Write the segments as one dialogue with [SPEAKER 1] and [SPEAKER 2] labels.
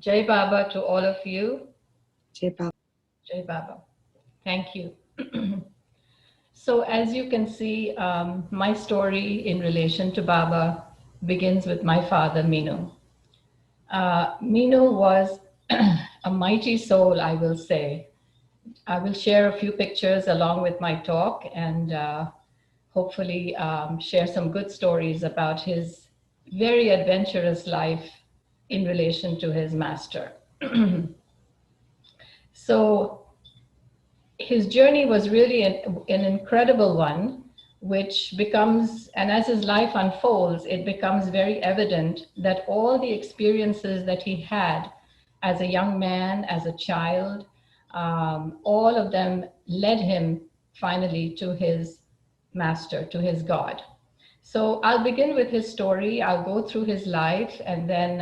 [SPEAKER 1] Jai Baba to all of you.
[SPEAKER 2] Jai Baba.
[SPEAKER 1] Jai Baba. Thank you. So as you can see, my story in relation to Baba begins with my father, Minoo. Minoo was a mighty soul, I will say. I will share a few pictures along with my talk and hopefully share some good stories about his very adventurous life in relation to his master. So his journey was really an incredible one, which becomes, and as his life unfolds, it becomes very evident that all the experiences that he had as a young man, as a child, all of them led him finally to his master, to his God. So I'll begin with his story. I'll go through his life, and then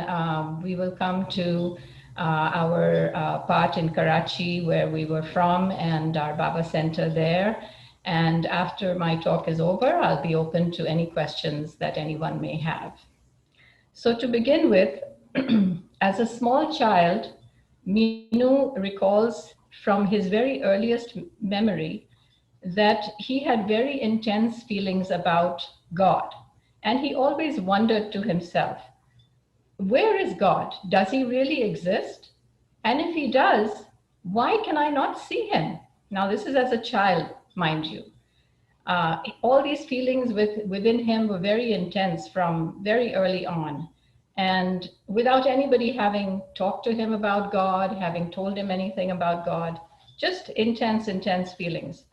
[SPEAKER 1] we will come to our part in Karachi, where we were from, and our Baba Center there. And after my talk is over, I'll be open to any questions that anyone may have. So to begin with, as a small child, Minoo recalls from his very earliest memory that he had very intense feelings about God. And he always wondered to himself, where is God? Does he really exist? And if he does, why can I not see him? Now, this is as a child, mind you. All these feelings within him were very intense from very early on. And without anybody having talked to him about God, having told him anything about God, just intense, intense feelings.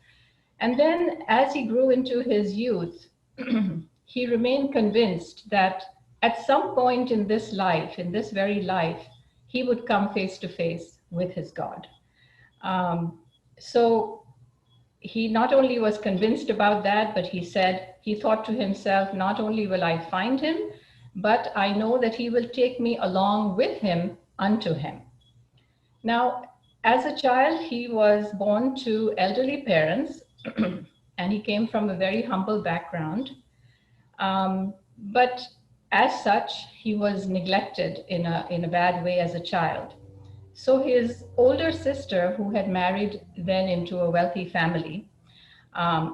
[SPEAKER 1] And then as he grew into his youth, he remained convinced that at some point in this life, in this very life, he would come face to face with his God. So he not only was convinced about that, but he said, he thought to himself, not only will I find him, but I know that he will take me along with him unto him. Now, as a child, he was born to elderly parents, and he came from a very humble background. But as such, he was neglected in a bad way as a child. So his older sister, who had married then into a wealthy family,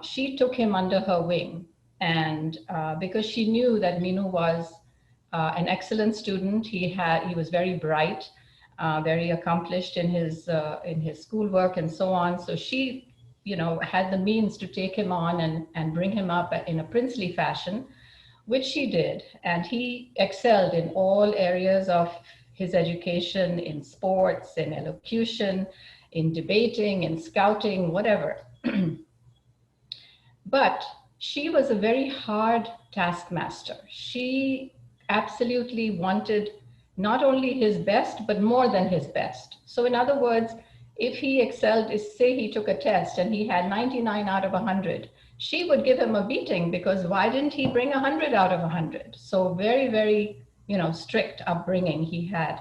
[SPEAKER 1] she took him under her wing. And because she knew that Minoo was an excellent student, he was very bright, very accomplished in his schoolwork and so on. So she, had the means to take him on and bring him up in a princely fashion, which she did. And he excelled in all areas of his education, in sports, in elocution, in debating, in scouting, whatever. But she was a very hard taskmaster. She absolutely wanted not only his best, but more than his best. So in other words, if he excelled, say he took a test and he had 99 out of 100, she would give him a beating because why didn't he bring 100 out of 100? So very, very, strict upbringing he had.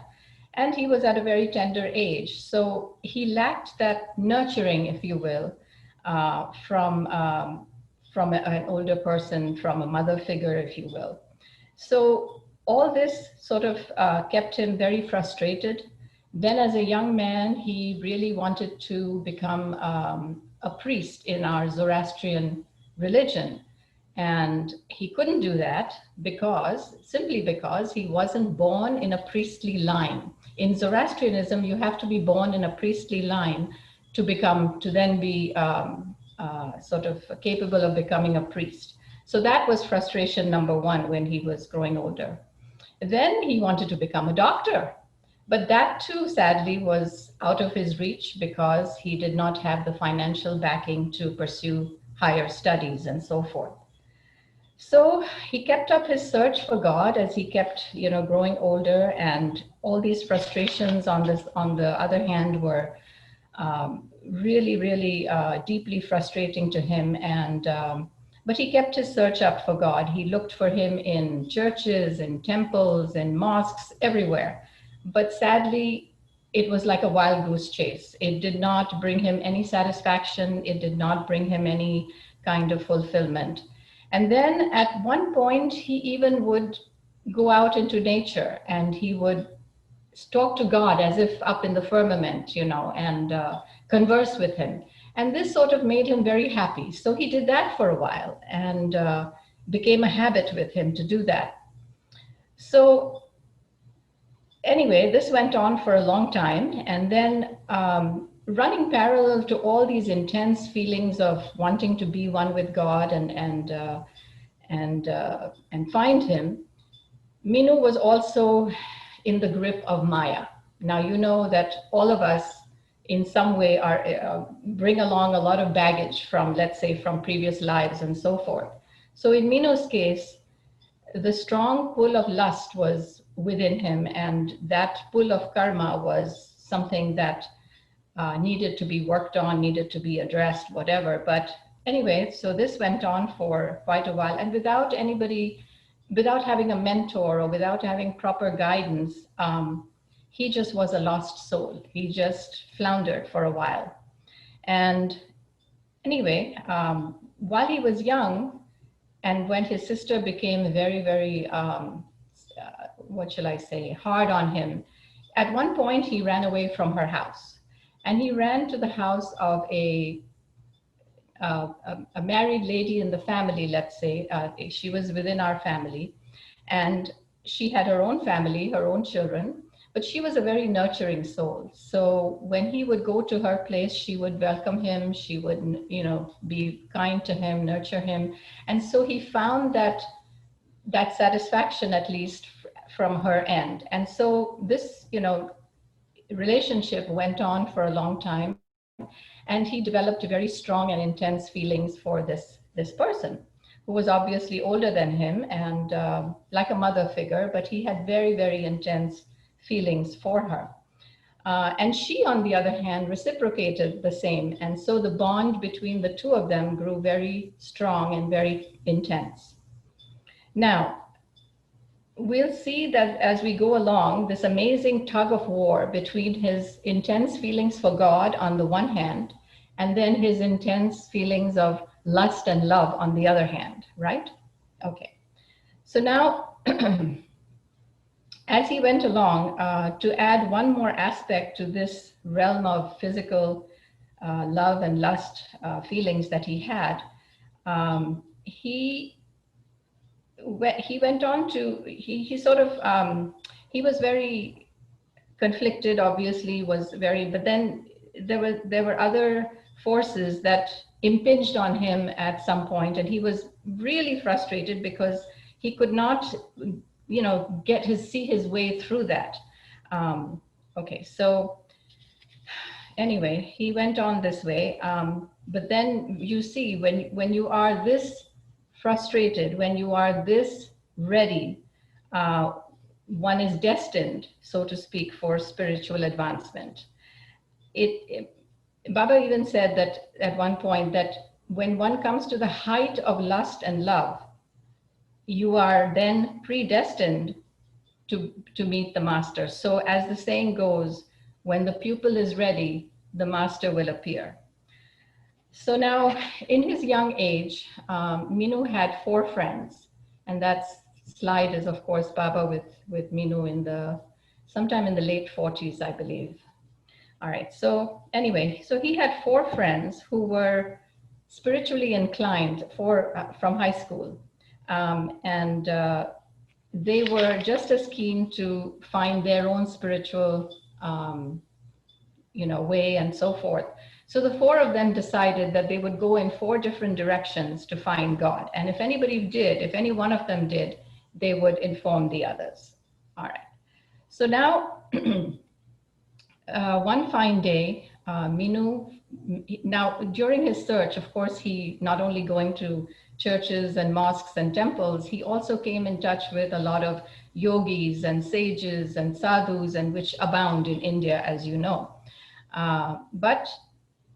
[SPEAKER 1] And he was at a very tender age. So he lacked that nurturing, if you will, from an older person, from a mother figure, if you will. So all this sort of kept him very frustrated. Then as a young man, he really wanted to become a priest in our Zoroastrian religion. And he couldn't do that simply because he wasn't born in a priestly line. In Zoroastrianism, you have to be born in a priestly line to then be sort of capable of becoming a priest. So that was frustration number one when he was growing older. Then he wanted to become a doctor, but that too, sadly, was out of his reach because he did not have the financial backing to pursue higher studies and so forth. So he kept up his search for God as he kept, growing older, and all these frustrations on the other hand were really, really deeply frustrating to him. But he kept his search up for God. He looked for him in churches, in temples, in mosques, everywhere. But sadly, it was like a wild goose chase. It did not bring him any satisfaction. It did not bring him any kind of fulfillment. And then at one point, he even would go out into nature and he would talk to God as if up in the firmament, and converse with him. And this sort of made him very happy. So he did that for a while, and became a habit with him to do that. So anyway, this went on for a long time. And then running parallel to all these intense feelings of wanting to be one with God and find him, Minoo was also in the grip of Maya. Now, you know that all of us in some way bring along a lot of baggage from, let's say, from previous lives and so forth. So in Minoo's case, the strong pull of lust was within him, and that pull of karma was something that needed to be worked on, needed to be addressed, whatever. But anyway, so this went on for quite a while, and without having a mentor or without having proper guidance, he just was a lost soul. He just floundered for a while. And anyway, while he was young, and when his sister became very, very, what shall I say, hard on him, at one point he ran away from her house. And he ran to the house of a married lady in the family, let's say. She was within our family. And she had her own family, her own children. But she was a very nurturing soul. So when he would go to her place, she would welcome him. She would, be kind to him, nurture him. And so he found that satisfaction, at least from her end. And so this, relationship went on for a long time. And he developed very strong and intense feelings for this person, who was obviously older than him and like a mother figure, but he had very, very intense feelings for her. And she, on the other hand, reciprocated the same. And so the bond between the two of them grew very strong and very intense. Now, we'll see that as we go along, this amazing tug of war between his intense feelings for God on the one hand, and then his intense feelings of lust and love on the other hand, right? Okay. So now, as he went along, to add one more aspect to this realm of physical love and lust feelings that he had, he went on to, he sort of, he was very conflicted, obviously, but then there were other forces that impinged on him at some point, and he was really frustrated because he could not, see his way through that. Okay, so anyway, he went on this way, but then you see, when you are this frustrated, when you are this ready, one is destined, so to speak, for spiritual advancement. Baba even said that at one point, that when one comes to the height of lust and love, you are then predestined to meet the master. So as the saying goes, when the pupil is ready, the master will appear. So now, in his young age, Minoo had 4 friends, and that slide is, of course, Baba with Minoo sometime in the late 40s, I believe. All right, so anyway, so he had 4 friends who were spiritually inclined from high school, and they were just as keen to find their own spiritual, way and so forth. So the 4 of them decided that they would go in 4 different directions to find God. And if any one of them did, they would inform the others. All right. So now, one fine day, Minoo, now during his search, of course, he not only going to churches and mosques and temples, he also came in touch with a lot of yogis and sages and sadhus, and which abound in India, as you know. But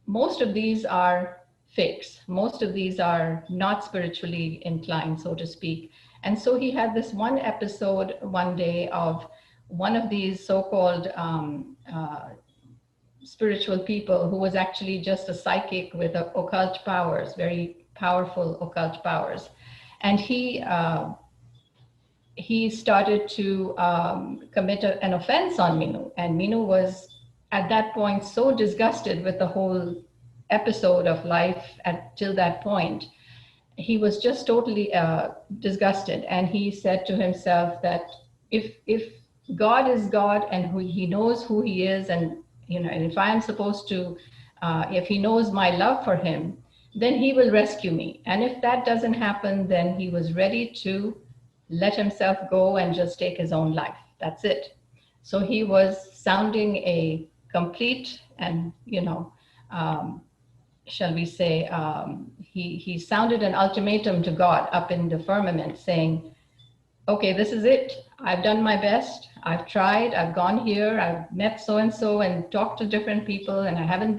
[SPEAKER 1] most of these are fakes. Most of these are not spiritually inclined, so to speak. And so he had this one episode one day of one of these so-called spiritual people who was actually just a psychic with occult powers, very powerful occult powers. And he he started to commit an offense on Minoo. And Minoo was at that point so disgusted with the whole episode of life till that point. He was just totally disgusted. And he said to himself that if God is God and he knows who he is, and and if I am supposed to, if he knows my love for him, then he will rescue me. And if that doesn't happen, then he was ready to let himself go and just take his own life. That's it. So he was sounding a complete and, shall we say, he sounded an ultimatum to God up in the firmament saying, okay, this is it. I've done my best. I've tried. I've gone here. I've met so and so and talked to different people, and I haven't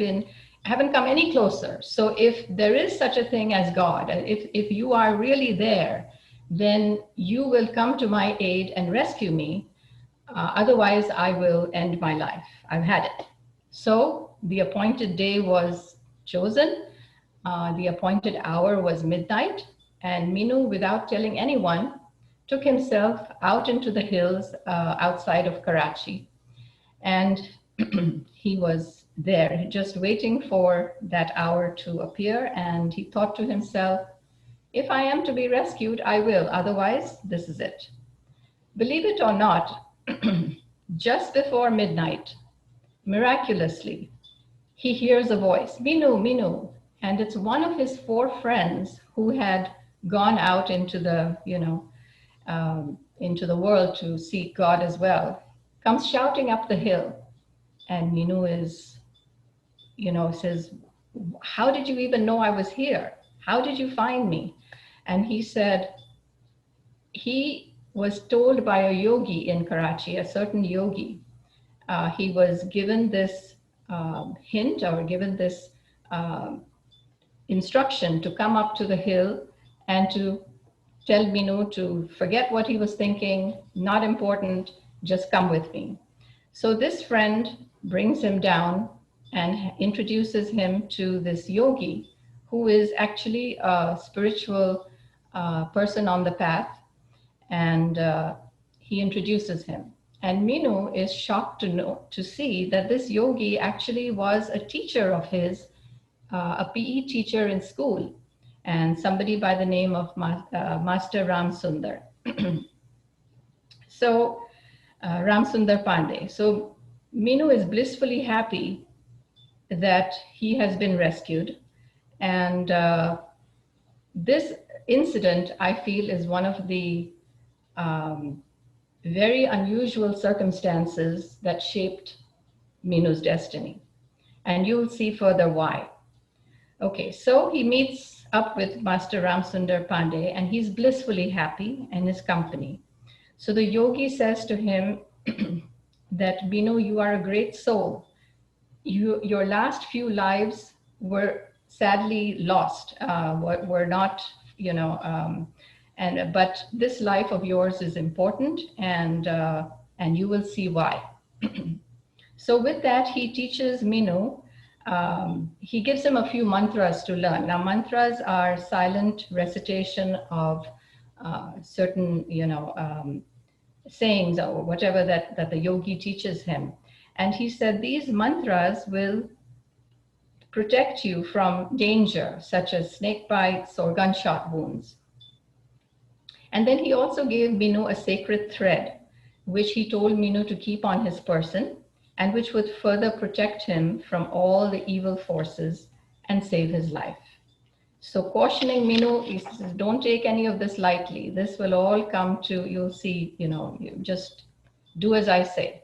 [SPEAKER 1] come any closer. So if there is such a thing as God, and if you are really there, then you will come to my aid and rescue me. Otherwise, I will end my life. I've had it. So the appointed day was chosen. The appointed hour was midnight. And Minoo, without telling anyone, took himself out into the hills outside of Karachi. And he was there just waiting for that hour to appear. And he thought to himself, if I am to be rescued, I will. Otherwise, this is it. Believe it or not, just before midnight, miraculously, he hears a voice, Minoo, Minoo. And it's one of his 4 friends who had gone out into the, into the world to seek God as well, comes shouting up the hill. And Minoo says, how did you even know I was here? How did you find me? And he said, he was told by a yogi in Karachi, a certain yogi. He was given this hint or given this instruction to come up to the hill and to tell Minoo to forget what he was thinking, not important, just come with me. So this friend brings him down and introduces him to this yogi, who is actually a spiritual person on the path, and he introduces him. And Minoo is shocked to see that this yogi actually was a teacher of his, a PE teacher in school, and somebody by the name of Master Ram Sundar. So Ram Sundar Pandey. So Minoo is blissfully happy that he has been rescued. And this incident, I feel, is one of the very unusual circumstances that shaped Minoo's destiny. And you'll see further why. Okay, so he meets up with Master Ram Sundar Pandey, and he's blissfully happy in his company. So the yogi says to him that, Minoo, you are a great soul. Your last few lives were sadly lost, were not, but this life of yours is important, and you will see why. So with that, he teaches Minoo. He gives him a few mantras to learn. Now, mantras are silent recitation of certain, sayings or whatever that the yogi teaches him. And he said these mantras will protect you from danger, such as snake bites or gunshot wounds. And then he also gave Minoo a sacred thread, which he told Minoo to keep on his person, and which would further protect him from all the evil forces and save his life. So cautioning Minoo, he says, don't take any of this lightly. This will all come to, you'll see, you just do as I say.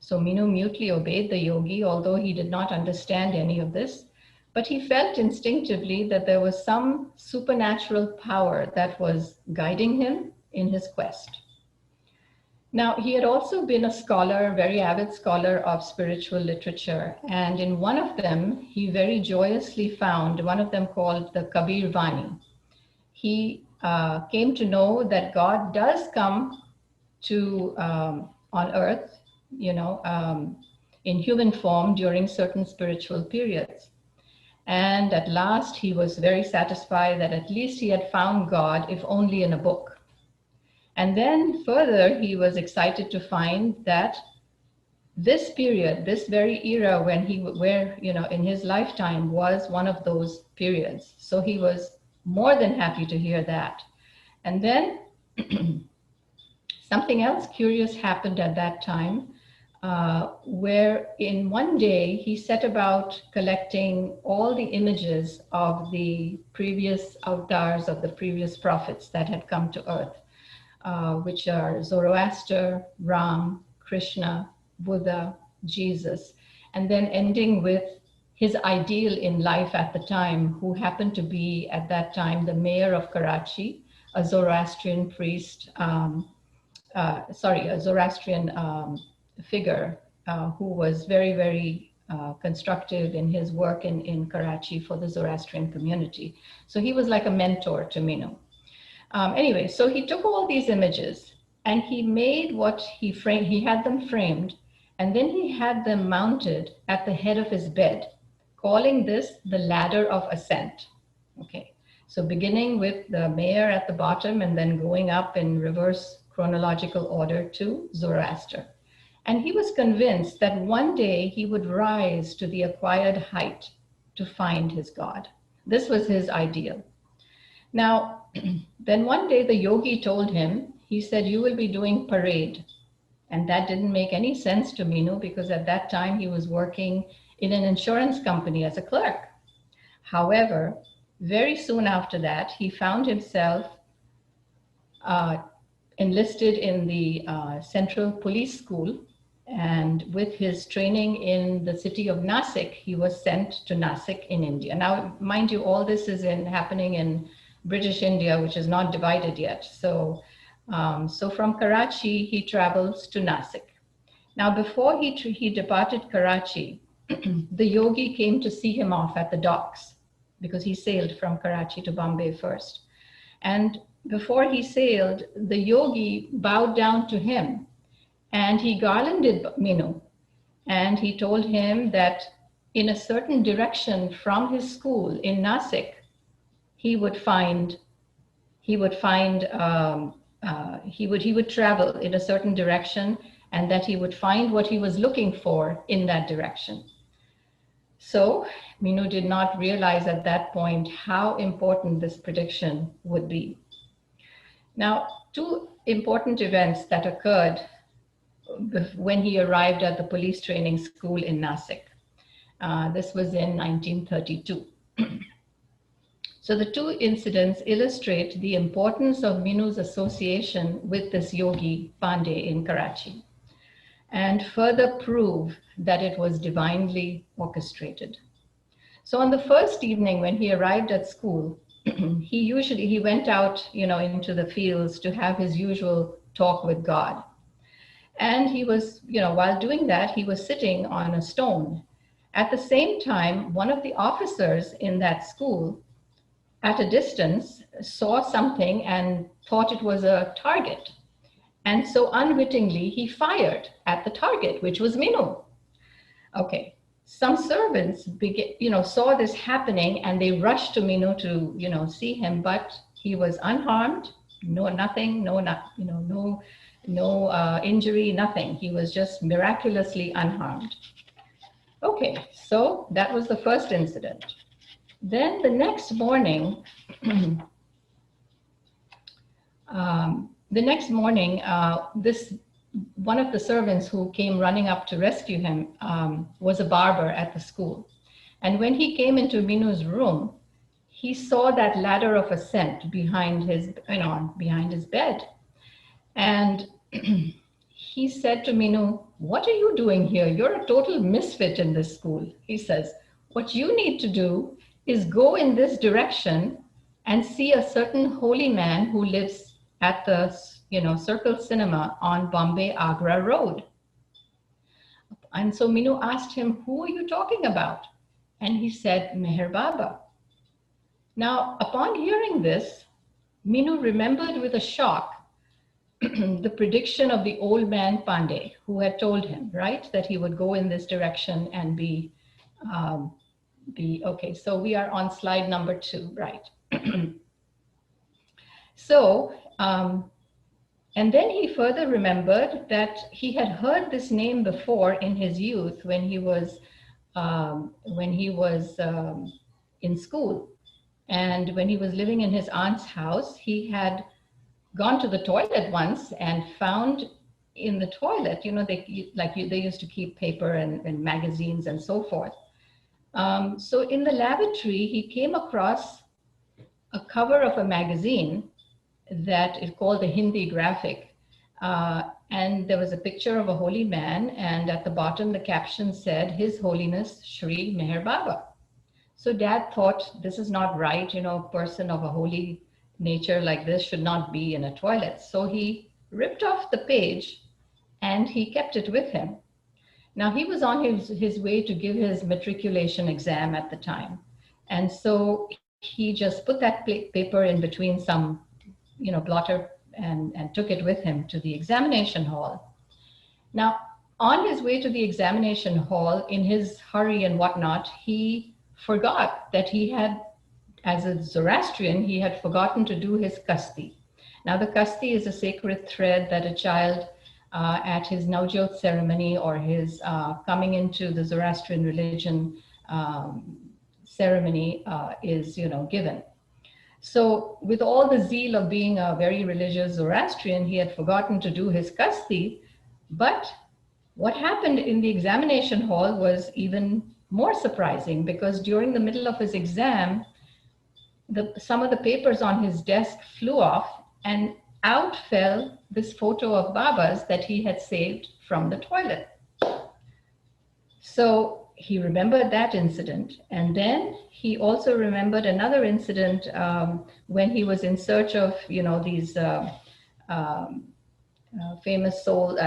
[SPEAKER 1] So Minoo mutely obeyed the yogi, although he did not understand any of this. But he felt instinctively that there was some supernatural power that was guiding him in his quest. Now, he had also been a scholar, a very avid scholar of spiritual literature. And in one of them, he very joyously found one of them called the Kabir Vani. He came to know that God does come to on earth, in human form during certain spiritual periods. And at last, he was very satisfied that at least he had found God, if only in a book. And then further, he was excited to find that this period, this very era when where, in his lifetime was one of those periods. So he was more than happy to hear that. And then something else curious happened at that time, where in one day he set about collecting all the images of the previous avatars of the previous prophets that had come to earth, which are Zoroaster, Ram, Krishna, Buddha, Jesus, and then ending with his ideal in life at the time, who happened to be at that time the mayor of Karachi, a Zoroastrian priest, a Zoroastrian figure who was very, very constructive in his work in Karachi for the Zoroastrian community. So he was like a mentor to Minoo. Anyway, so he took all these images and he made what he framed, he had them framed, and then he had them mounted at the head of his bed, calling this the ladder of ascent. Okay, so beginning with the mayor at the bottom and then going up in reverse chronological order to Zoroaster. And he was convinced that one day he would rise to the acquired height to find his God. This was his ideal. Now, then one day the yogi told him, he said, you will be doing parade. And that didn't make any sense to Minoo because at that time he was working in an insurance company as a clerk. However, very soon after that, he found himself enlisted in the Central Police School, and with his training in the city of Nasik, he was sent to Nasik in India. Now, mind you, all this is happening in British India, which is not divided yet. So from Karachi, he travels to Nasik. Now, before he departed Karachi, the yogi came to see him off at the docks because he sailed from Karachi to Bombay first. And before he sailed, the yogi bowed down to him and he garlanded Minoo. And he told him that in a certain direction from his school in Nasik, he would travel in a certain direction, and that he would find what he was looking for in that direction. So Minoo did not realize at that point how important this prediction would be. Now, two important events that occurred when he arrived at the police training school in Nasik. This was in 1932. So the two incidents illustrate the importance of Minoo's association with this yogi Pandey in Karachi, and further prove that it was divinely orchestrated. So on the first evening when he arrived at school, he went out, into the fields to have his usual talk with God. And he was, while doing that, he was sitting on a stone. At the same time, one of the officers in that school at a distance saw something and thought it was a target. And so unwittingly, he fired at the target, which was Minoo. Okay, some servants saw this happening and they rushed to Minoo to, see him, but he was unharmed, no injury, nothing. He was just miraculously unharmed. Okay, so that was the first incident. Then the next morning, one of the servants who came running up to rescue him was a barber at the school. And when he came into Minoo's room, he saw that ladder of ascent behind his bed. And he said to Minoo, what are you doing here? You're a total misfit in this school. He says, what you need to do is go in this direction and see a certain holy man who lives at the Circle Cinema on Bombay Agra Road. And so Minoo asked him, who are you talking about? And he said, Meher Baba. Now, upon hearing this, Minoo remembered with a shock the prediction of the old man Pandey, who had told him, right, that he would go in this direction and be okay. So we are on slide number 2, right? So And then he further remembered that he had heard this name before in his youth when he was in school. And when he was living in his aunt's house, he had gone to the toilet once and found in the toilet, they used to keep paper and magazines and so forth. So in the lavatory, he came across a cover of a magazine that is called the Hindi Graphic. And there was a picture of a holy man, and at the bottom, the caption said, His Holiness Shri Meher Baba. So Dad thought, this is not right, a person of a holy nature like this should not be in a toilet. So he ripped off the page and he kept it with him. Now he was on his way to give his matriculation exam at the time. And so he just put that paper in between some, blotter and took it with him to the examination hall. Now, on his way to the examination hall, in his hurry and whatnot, he forgot that he had, as a Zoroastrian, he had forgotten to do his kasti. Now, the kasti is a sacred thread that a child at his Naujot ceremony or his coming into the Zoroastrian religion ceremony is, given. So with all the zeal of being a very religious Zoroastrian, he had forgotten to do his kasti. But what happened in the examination hall was even more surprising, because during the middle of his exam, some of the papers on his desk flew off and out fell this photo of Baba's that he had saved from the toilet. So he remembered that incident. And then he also remembered another incident when he was in search of, these famous souls,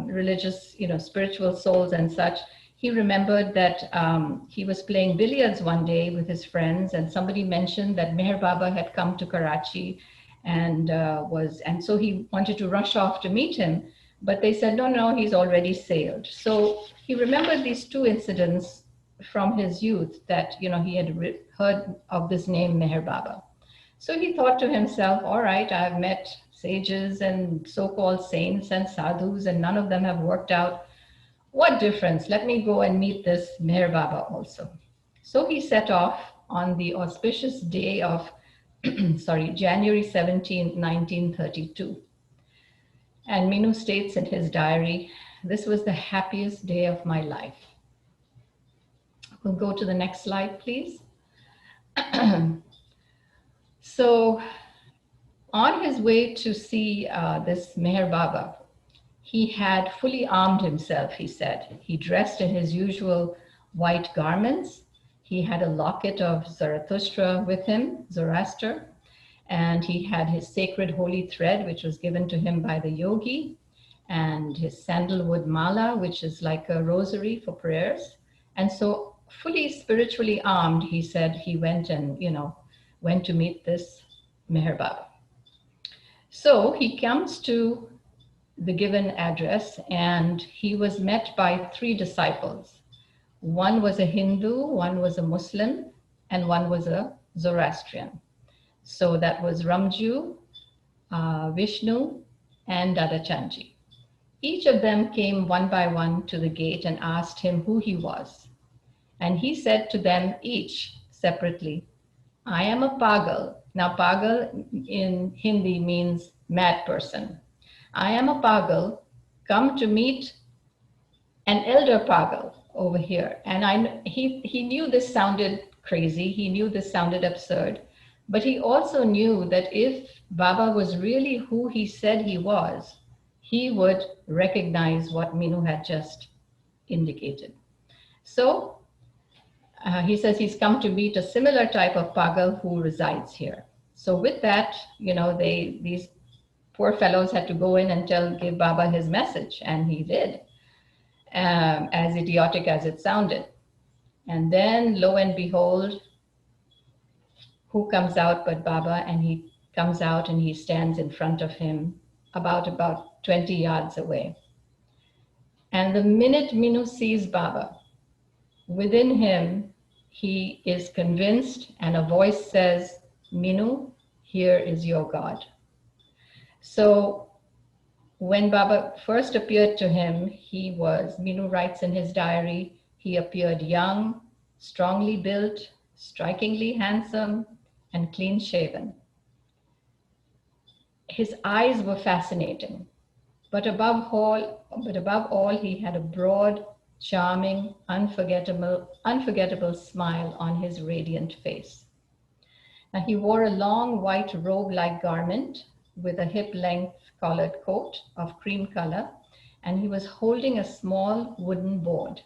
[SPEAKER 1] religious, spiritual souls and such. He remembered that he was playing billiards one day with his friends, and somebody mentioned that Meher Baba had come to Karachi and so he wanted to rush off to meet him, but they said, no, he's already sailed. So he remembered these two incidents from his youth that, he had heard of this name Meher Baba. So he thought to himself, all right, I've met sages and so-called saints and sadhus, and none of them have worked out. What difference? Let me go and meet this Meher Baba also. So he set off on the auspicious day of, January 17, 1932. And Minoo states in his diary, this was the happiest day of my life. We'll go to the next slide, please. So on his way to see this Meher Baba, he had fully armed himself, he said. He dressed in his usual white garments. He had a locket of Zarathustra with him, Zoroaster, and he had his sacred holy thread, which was given to him by the yogi, and his sandalwood mala, which is like a rosary for prayers. And so fully spiritually armed, he said he went and, went to meet this Meher Baba. So he comes to the given address, and he was met by 3 disciples. One was a Hindu, one was a Muslim, and one was a Zoroastrian. So that was Ramju, Vishnu, and Dadachanji. Each of them came one by one to the gate and asked him who he was. And he said to them each separately, I am a pagal. Now, pagal in Hindi means mad person. I am a pagal, come to meet an elder pagal over here. And he knew this sounded crazy. He knew this sounded absurd. But he also knew that if Baba was really who he said he was, he would recognize what Minoo had just indicated. So he says he's come to meet a similar type of pagal who resides here. So with that, these poor fellows had to go in and give Baba his message, and he did, as idiotic as it sounded. And then, lo and behold, who comes out but Baba? And he comes out and he stands in front of him about 20 yards away. And the minute Minoo sees Baba, within him, he is convinced, and a voice says, Minoo, here is your God. So When Baba first appeared to him, Minoo writes in his diary, he appeared young, strongly built, strikingly handsome, and clean shaven. His eyes were fascinating, but above all, he had a broad, charming, unforgettable smile on his radiant face. Now, he wore a long white robe-like garment with a hip-length collared coat of cream color, and he was holding a small wooden board.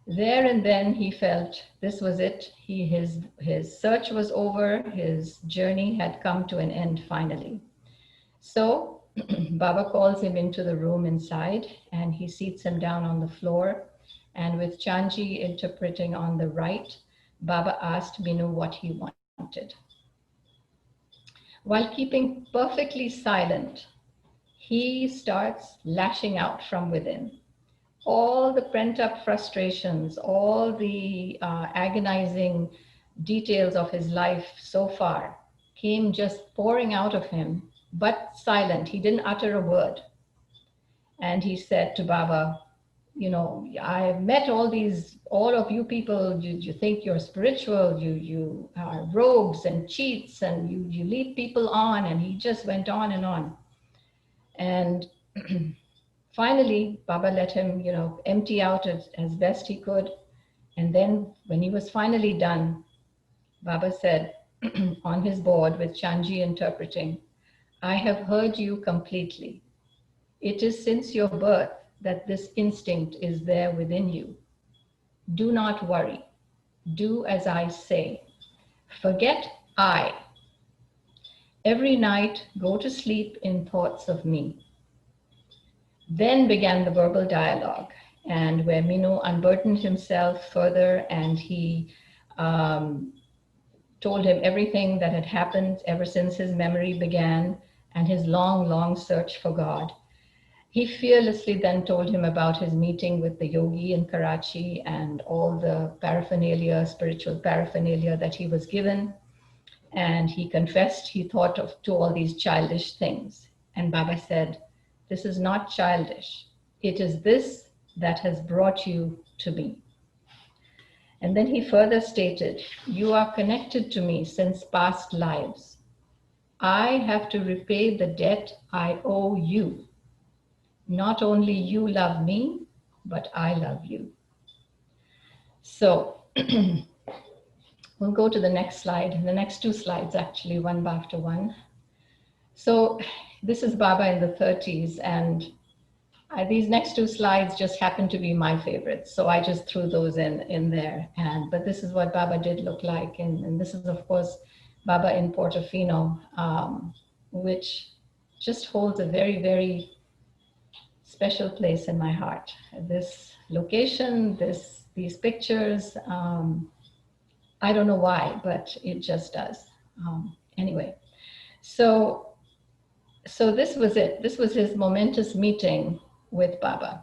[SPEAKER 1] There and then he felt this was it. His search was over. His journey had come to an end finally. So Baba calls him into the room inside, and he seats him down on the floor. And with Chanji interpreting on the right, Baba asked Minoo what he wanted. While keeping perfectly silent, he starts lashing out from within. All the pent-up frustrations, all the agonizing details of his life so far came just pouring out of him, but silent. He didn't utter a word. And he said to Baba, I've met all of you people, you think you're spiritual, you are rogues and cheats, and you lead people on. And he just went on and on. And finally, Baba let him, empty out as best he could. And then when he was finally done, Baba said on his board with Chanji interpreting, I have heard you completely. It is since your birth that this instinct is there within you. Do not worry. Do as I say. Forget I. Every night, go to sleep in thoughts of me. Then began the verbal dialogue, and where Minoo unburdened himself further, and he told him everything that had happened ever since his memory began and his long, long search for God. He fearlessly then told him about his meeting with the yogi in Karachi and all the paraphernalia, spiritual paraphernalia that he was given. And he confessed he thought to all these childish things. And Baba said, this is not childish. It is this that has brought you to me. And then he further stated, you are connected to me since past lives. I have to repay the debt I owe you. Not only you love me, but I love you. So we'll go to the next slide, the next two slides actually, one after one. So this is Baba in the 30s, and these next two slides just happen to be my favorites. So I just threw those in there. But this is what Baba did look like. And this is, of course, Baba in Portofino, which just holds a very, very special place in my heart. This location, these pictures, I don't know why, but it just does. Anyway, so this was it. This was his momentous meeting with Baba.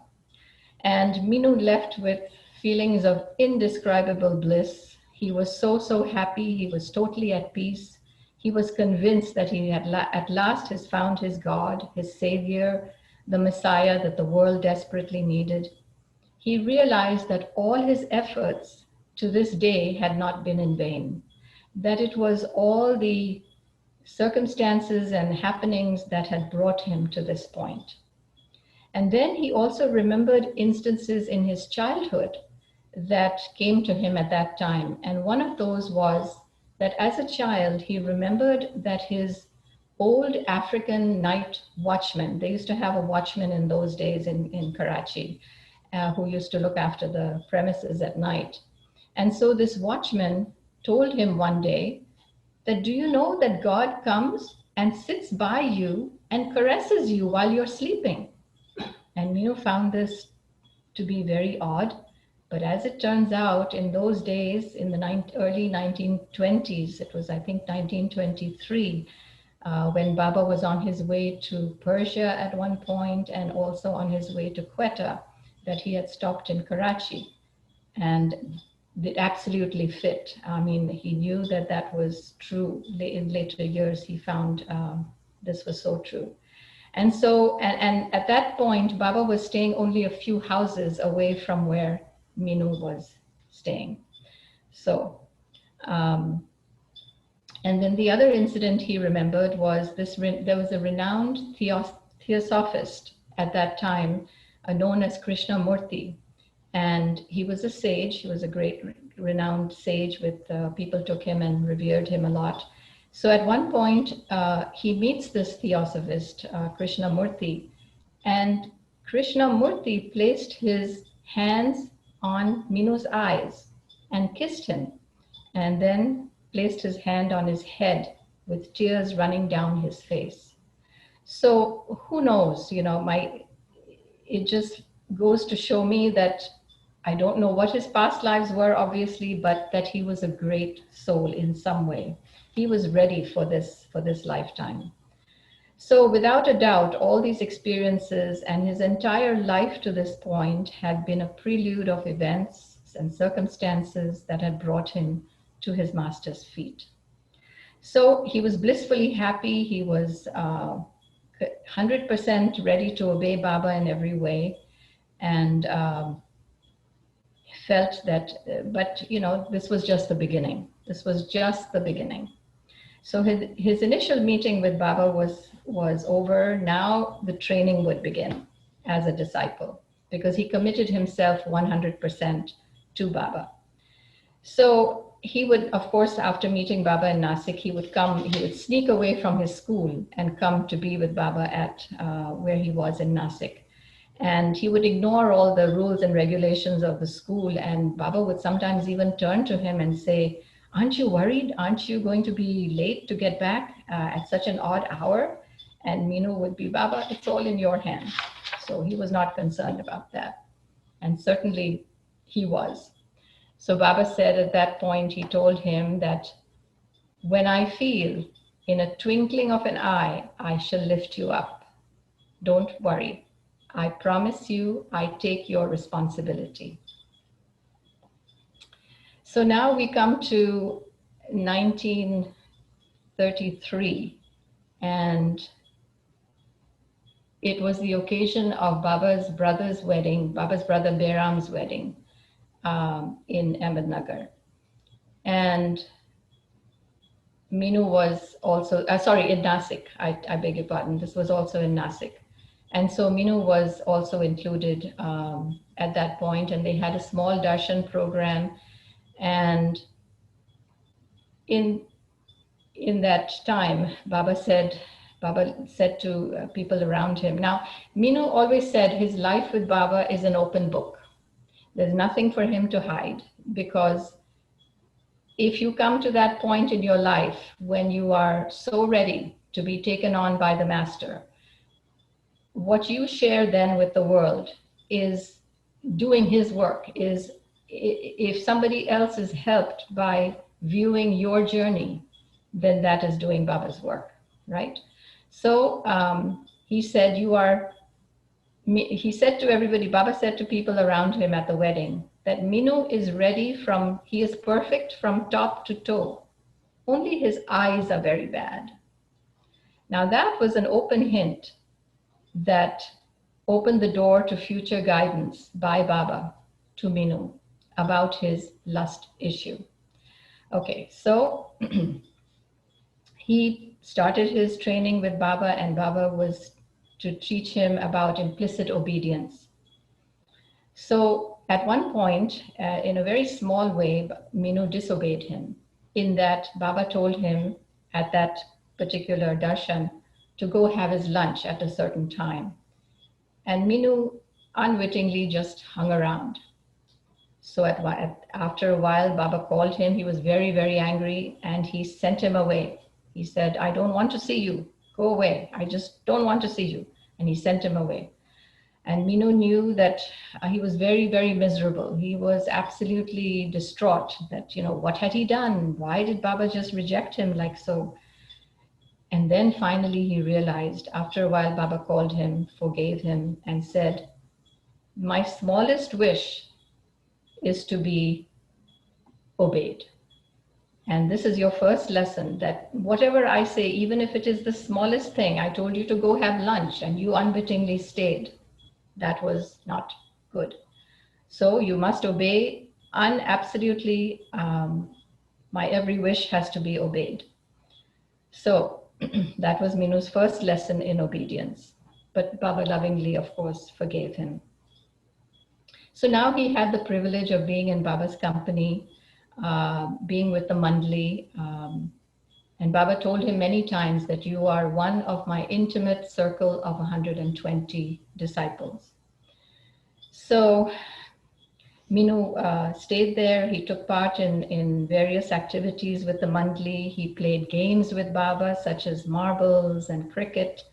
[SPEAKER 1] And Minoo left with feelings of indescribable bliss. He was so happy. He was totally at peace. He was convinced that he had at last has found his God, his Savior, the Messiah that the world desperately needed. He realized that all his efforts to this day had not been in vain, that it was all the circumstances and happenings that had brought him to this point. And then he also remembered instances in his childhood that came to him at that time. And one of those was that as a child, he remembered that his old African night watchman, they used to have a watchman in those days in Karachi, who used to look after the premises at night. And so this watchman told him one day that, do you know that God comes and sits by you and caresses you while you're sleeping? And Minoo found this to be very odd. But as it turns out, in those days, in the early 1920s, it was, I think, 1923, when Baba was on his way to Persia at one point and also on his way to Quetta, that he had stopped in Karachi. And it absolutely fit. I mean, he knew that that was true. In later years, he found this was so true. And so, and at that point, Baba was staying only a few houses away from where Minoo was staying. So, um, and then the other incident he remembered was there was a renowned theosophist at that time, known as Krishnamurti. And he was a sage. He was a great, renowned sage with people took him and revered him a lot. So at one point, he meets this theosophist, Krishnamurti, and Krishnamurti placed his hands on Minoo's eyes and kissed him, and then placed his hand on his head with tears running down his face. So who knows, it just goes to show me that I don't know what his past lives were, obviously, but that he was a great soul in some way. He was ready for this lifetime. So without a doubt, all these experiences and his entire life to this point had been a prelude of events and circumstances that had brought him to his master's feet. So he was blissfully happy. He was 100% ready to obey Baba in every way, and felt that, but this was just the beginning. This was just the beginning. So his initial meeting with Baba was over. Now the training would begin as a disciple, because he committed himself 100% to Baba. So he would, of course, after meeting Baba in Nasik, he would sneak away from his school and come to be with Baba at where he was in Nasik. And he would ignore all the rules and regulations of the school. And Baba would sometimes even turn to him and say, "Aren't you worried? Aren't you going to be late to get back at such an odd hour?" And Minoo would be, "Baba, it's all in your hands." So he was not concerned about that. And certainly he was. So Baba said at that point, he told him that, "When I feel in a twinkling of an eye, I shall lift you up. Don't worry. I promise you, I take your responsibility." So now we come to 1933, and it was the occasion of Baba's brother's wedding, Baba's brother Behram's wedding in Ahmednagar. And Minoo was also, in Nasik, I beg your pardon, this was also in Nasik. And so Minoo was also included at that point, and they had a small darshan program. And in that time, Baba said to people around him. Now, Minoo always said his life with Baba is an open book. There's nothing for him to hide, because if you come to that point in your life when you are so ready to be taken on by the master, what you share then with the world is doing his work. Is if somebody else is helped by viewing your journey, then that is doing Baba's work, right? So he said to everybody, Baba said to people around him at the wedding, that Minoo is ready he is perfect from top to toe. Only his eyes are very bad. Now that was an open hint that opened the door to future guidance by Baba to Minoo about his lust issue. Okay, so he started his training with Baba, and Baba was to teach him about implicit obedience. So at one point, in a very small way, Minoo disobeyed him, in that Baba told him at that particular darshan to go have his lunch at a certain time. And Minoo unwittingly just hung around. So after a while, Baba called him. He was very, very angry, and he sent him away. He said, "I don't want to see you. Go away. I just don't want to see you." And he sent him away. And Minoo knew that he was very, very miserable. He was absolutely distraught that, what had he done? Why did Baba just reject him like so? And then finally he realized, after a while, Baba called him, forgave him, and said, "My smallest wish is to be obeyed." And this is your first lesson, that whatever I say, even if it is the smallest thing, I told you to go have lunch and you unwittingly stayed. That was not good. So you must obey absolutely. My every wish has to be obeyed. So that was Minoo's first lesson in obedience. But Baba lovingly, of course, forgave him. So now he had the privilege of being in Baba's company, being with the Mandli. And Baba told him many times that you are one of my intimate circle of 120 disciples. So Minoo stayed there. He took part in various activities with the Mandli. He played games with Baba, such as marbles and cricket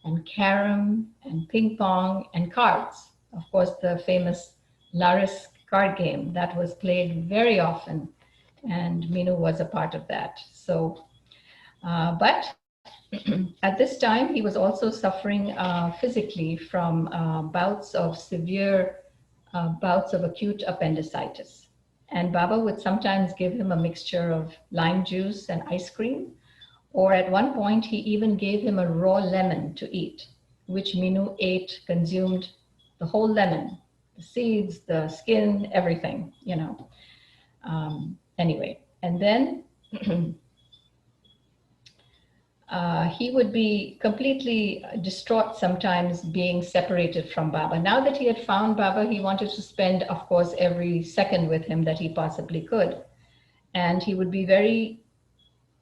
[SPEAKER 1] and carom and ping pong and cards. Of course, the famous Laris card game that was played very often, and Minoo was a part of that. So, but at this time, he was also suffering physically from bouts of severe bouts of acute appendicitis. And Baba would sometimes give him a mixture of lime juice and ice cream, or at one point, he even gave him a raw lemon to eat, which Minoo ate, consumed the whole lemon, the seeds, the skin, everything, you know. Anyway, and then he would be completely distraught sometimes being separated from Baba. Now that he had found Baba, he wanted to spend, of course, every second with him that he possibly could. And he would be very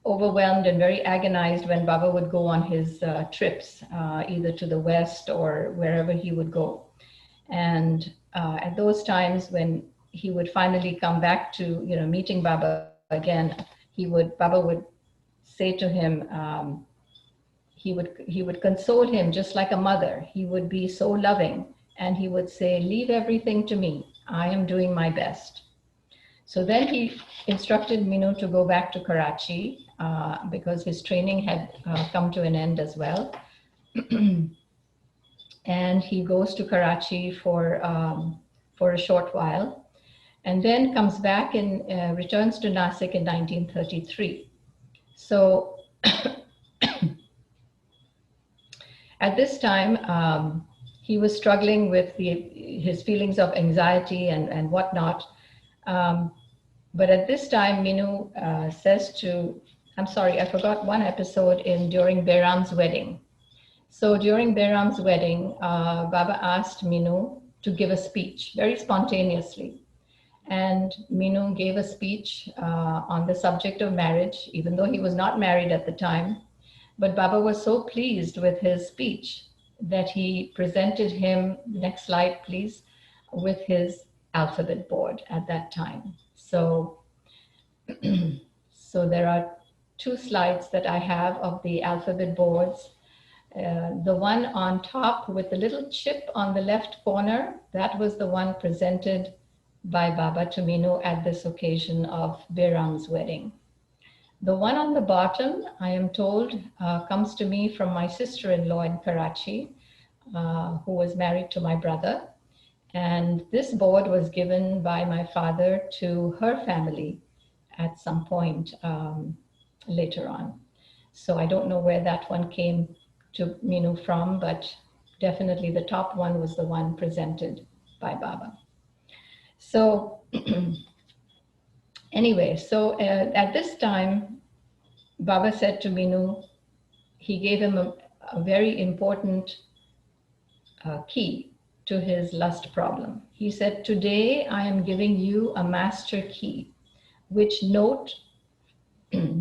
[SPEAKER 1] overwhelmed and very agonized when Baba would go on his trips, either to the West or wherever he would go. And at those times when he would finally come back to, meeting Baba again, Baba would say to him, he would console him just like a mother. He would be so loving, and he would say, "Leave everything to me. I am doing my best." So then he instructed Minoo to go back to Karachi because his training had come to an end as well. And he goes to Karachi for a short while, and then comes back and returns to Nasik in 1933. So at this time, he was struggling with his feelings of anxiety and whatnot. But at this time, Minoo says to, I'm sorry, I forgot one episode during Behram's wedding. So during Behram's wedding, Baba asked Minoo to give a speech very spontaneously. And Minoo gave a speech on the subject of marriage, even though he was not married at the time. But Baba was so pleased with his speech that he presented him, next slide please, with his alphabet board at that time. So, so there are two slides that I have of the alphabet boards. The one on top with the little chip on the left corner, that was the one presented by Baba to Minoo at this occasion of Behram's wedding. The one on the bottom, I am told, comes to me from my sister-in-law in Karachi, who was married to my brother. And this board was given by my father to her family at some point later on. So I don't know where that one came to Minoo from, but definitely the top one was the one presented by Baba. So anyway, so at this time, Baba said to Minoo, he gave him a very important key to his lust problem. He said, "Today I am giving you a master key, which note,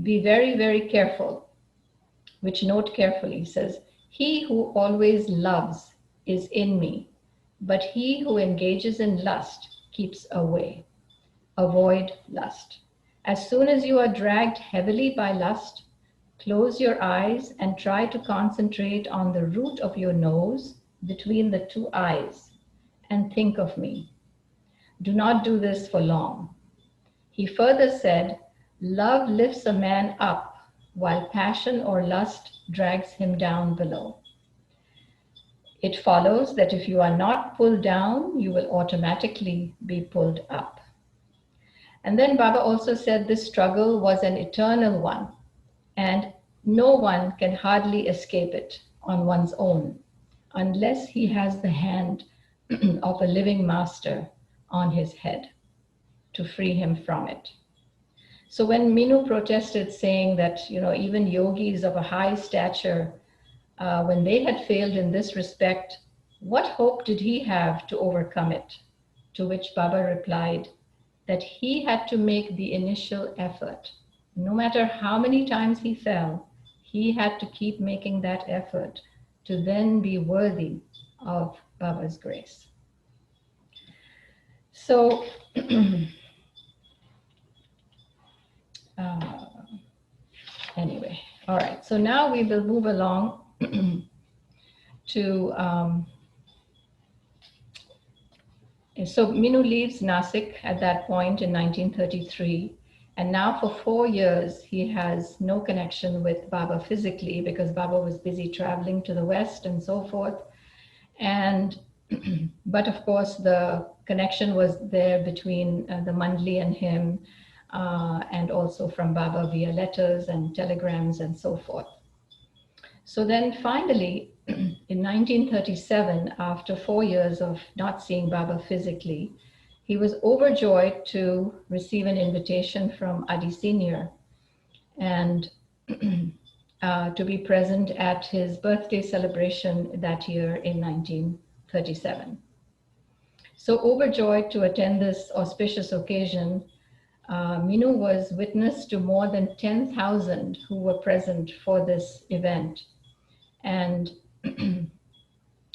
[SPEAKER 1] be very, very careful, which note carefully." He says, "He who always loves is in me, but he who engages in lust keeps away. Avoid lust. As soon as you are dragged heavily by lust, close your eyes and try to concentrate on the root of your nose between the two eyes and think of me. Do not do this for long." He further said, "Love lifts a man up while passion or lust drags him down below. It follows that if you are not pulled down, you will automatically be pulled up." And then Baba also said this struggle was an eternal one, and no one can hardly escape it on one's own unless he has the hand of a living master on his head to free him from it. So when Minoo protested, saying that, even yogis of a high stature, when they had failed in this respect, what hope did he have to overcome it? To which Baba replied that he had to make the initial effort. No matter how many times he fell, he had to keep making that effort to then be worthy of Baba's grace. So, anyway, all right. So now we will move along to. So Minoo leaves Nasik at that point in 1933. And now for 4 years, he has no connection with Baba physically because Baba was busy traveling to the West and so forth. And, but of course, the connection was there between the Mandli and him, and also from Baba via letters and telegrams and so forth. So then finally, in 1937, after 4 years of not seeing Baba physically, he was overjoyed to receive an invitation from Adi Senior and to be present at his birthday celebration that year in 1937. So overjoyed to attend this auspicious occasion, Minoo was witness to more than 10,000 who were present for this event. And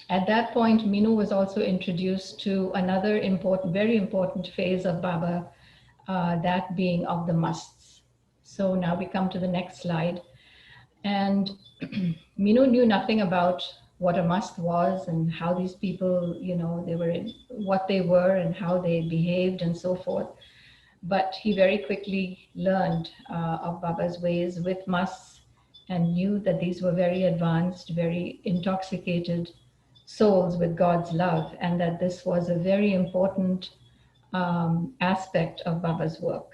[SPEAKER 1] at that point, Minoo was also introduced to another very important phase of Baba, that being of the musts. So now we come to the next slide. And Minoo knew nothing about what a must was and how these people, they were what they were and how they behaved and so forth. But he very quickly learned of Baba's ways with musts and knew that these were very advanced, very intoxicated souls with God's love, and that this was a very important aspect of Baba's work.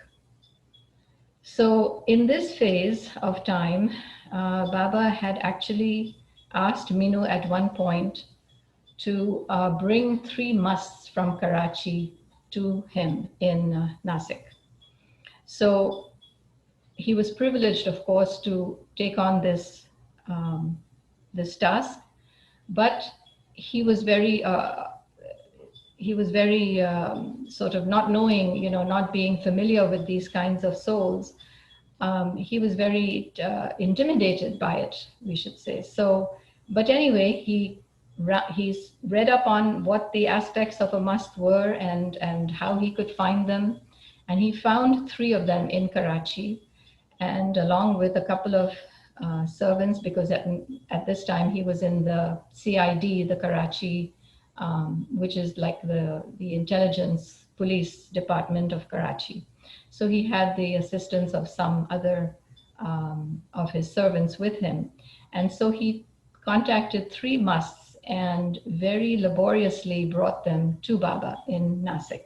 [SPEAKER 1] So in this phase of time, Baba had actually asked Minoo at one point to bring 3 musts from Karachi to him in Nasik. So he was privileged, of course, to take on this task, but he was very sort of not knowing, not being familiar with these kinds of souls. He was very intimidated by it, we should say. So, but anyway, he's read up on what the aspects of a must were and how he could find them. And he found 3 of them in Karachi, and along with a couple of servants, because at this time he was in the CID, the Karachi, which is like the intelligence police department of Karachi. So he had the assistance of some other of his servants with him. And so he contacted 3 musts and very laboriously brought them to Baba in Nasik.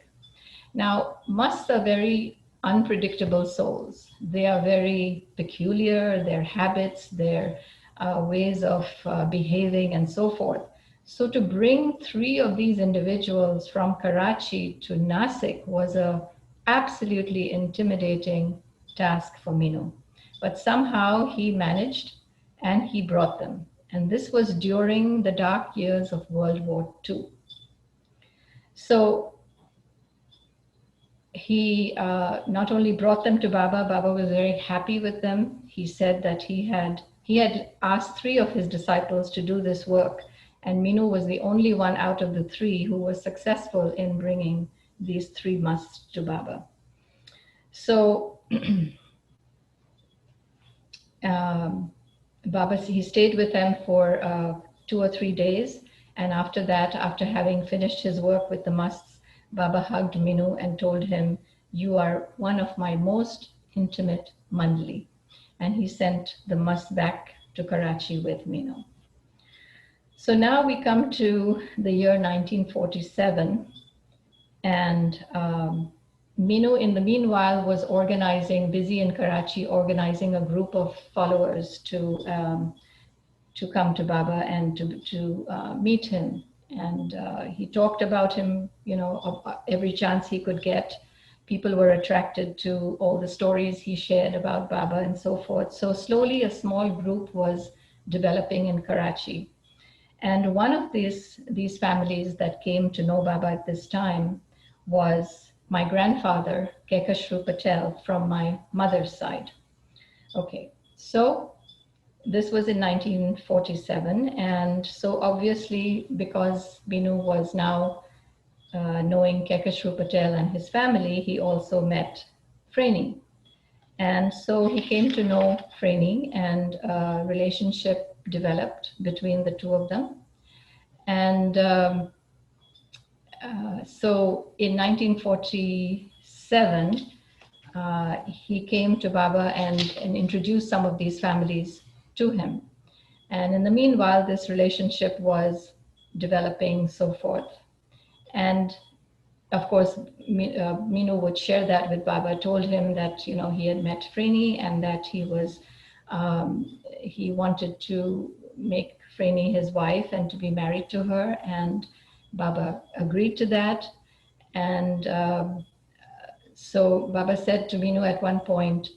[SPEAKER 1] Now, musts are very unpredictable souls. They are very peculiar, their habits, their ways of behaving and so forth. So to bring 3 of these individuals from Karachi to Nasik was a absolutely intimidating task for Minoo. But somehow he managed and he brought them. And this was during the dark years of World War II. So he not only brought them to Baba, Baba was very happy with them. He said that he had asked 3 of his disciples to do this work, and Minoo was the only one out of the 3 who was successful in bringing these 3 musts to Baba. So Baba, he stayed with them for 2 or 3 days, and after that, after having finished his work with the musts, Baba hugged Minoo and told him, "You are one of my most intimate mandli." And he sent the must back to Karachi with Minoo. So now we come to the year 1947, and Minoo, in the meanwhile, was busy in Karachi, organizing a group of followers to come to Baba and to meet him. And he talked about him, every chance he could get. People were attracted to all the stories he shared about Baba and so forth. So slowly, a small group was developing in Karachi. And one of these families that came to know Baba at this time was my grandfather, Kekashru Patel, from my mother's side. Okay, so this was in 1947. And so obviously, because Binu was now knowing Kekashru Patel and his family, he also met Freni. And so he came to know Freni, and a relationship developed between the two of them. And so in 1947, he came to Baba and introduced some of these families to him. And in the meanwhile, this relationship was developing, so forth. And of course, Minoo would share that with Baba, told him that, he had met Freni and that he wanted to make Freni his wife and to be married to her. And Baba agreed to that. And so Baba said to Minoo at one point,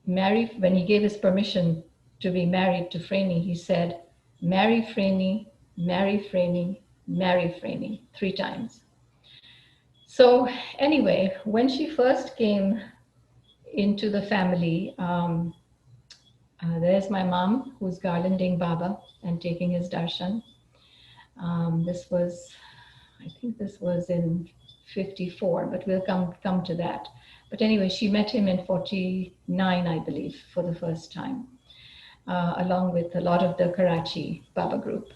[SPEAKER 1] when he gave his permission to be married to Freni, he said, marry Freni, marry Freni, marry Freni, 3 times. So anyway, when she first came into the family, there's my mom who's garlanding Baba and taking his darshan. I think this was in 54, but we'll come to that. But anyway, she met him in 49, I believe, for the first time, along with a lot of the Karachi Baba group.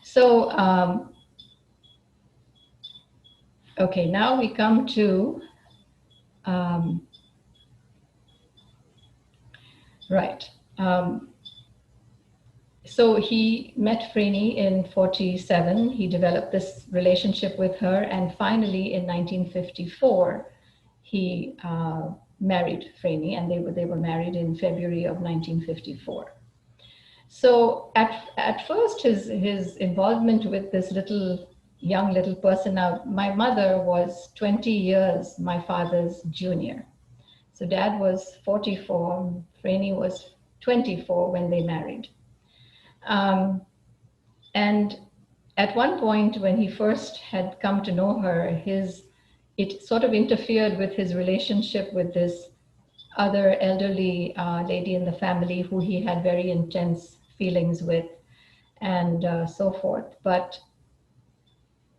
[SPEAKER 1] So, okay, now we come to, right. So he met Freni in 47. He developed this relationship with her. And finally, in 1954, he married Freni, and they were married in February of 1954. So at first, his involvement with this young little person. Now, my mother was 20 years my father's junior. So Dad was 44, Freni was 24 when they married. And at one point, when he first had come to know her, it sort of interfered with his relationship with this other elderly lady in the family who he had very intense feelings with, and so forth. But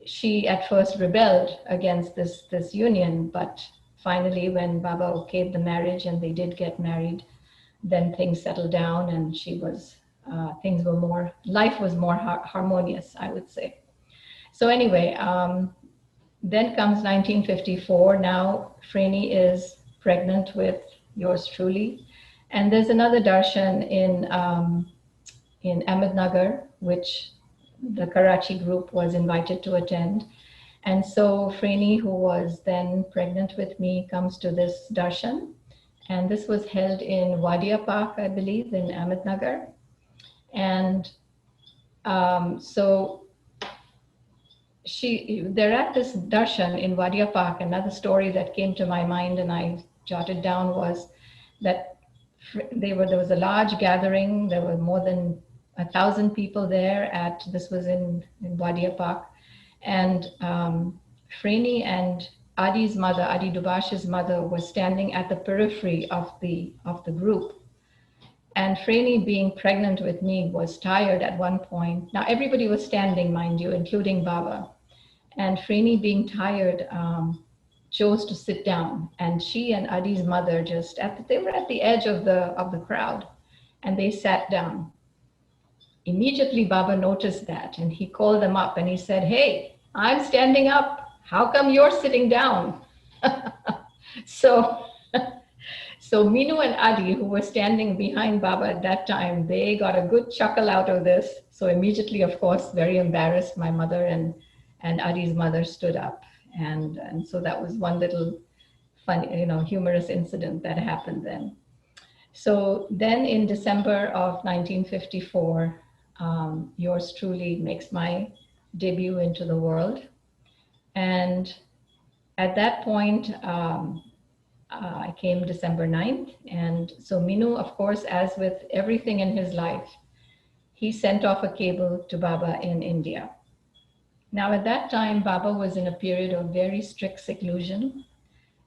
[SPEAKER 1] she at first rebelled against this union, but finally, when Baba okayed the marriage and they did get married, then things settled down, and life was more harmonious, I would say. So anyway, then comes 1954. Now Freni is pregnant with yours truly, and there's another darshan in Ahmednagar, which the Karachi group was invited to attend. And so Freni, who was then pregnant with me, comes to this darshan. And this was held in Wadia Park, I believe, in Ahmednagar. And so they're at this darshan in Wadia Park. Another story that came to my mind and I jotted down was that there was a large gathering. There were more than 1,000 people there this was in Wadia Park. And Freni and Adi's mother, Adi Dubash's mother, was standing at the periphery of the group. And Freni, being pregnant with me, was tired at one point. Now everybody was standing, mind you, including Baba. And Freni, being tired, chose to sit down. And she and Adi's mother they were at the edge of the crowd, and they sat down. Immediately, Baba noticed that, and he called them up and he said, "Hey, I'm standing up. How come you're sitting down?" So Minoo and Adi, who were standing behind Baba at that time, they got a good chuckle out of this. So immediately, of course, very embarrassed, my mother and Adi's mother stood up. And so that was one little funny, humorous incident that happened then. So then in December of 1954, yours truly makes my debut into the world. And at that point, I came December 9th. And so Minoo, of course, as with everything in his life, he sent off a cable to Baba in India. Now, at that time, Baba was in a period of very strict seclusion.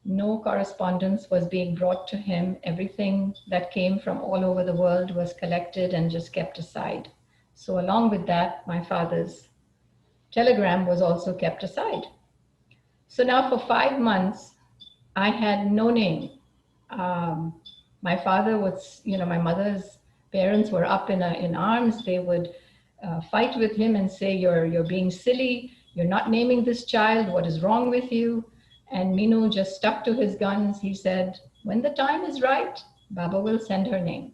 [SPEAKER 1] No correspondence was being brought to him. Everything that came from all over the world was collected and just kept aside. So along with that, my father's telegram was also kept aside. So now for 5 months, I had no name. My father was, my mother's parents were up in arms. They would fight with him and say, you're being silly. You're not naming this child. What is wrong with you? And Minoo just stuck to his guns. He said, when the time is right, Baba will send her name.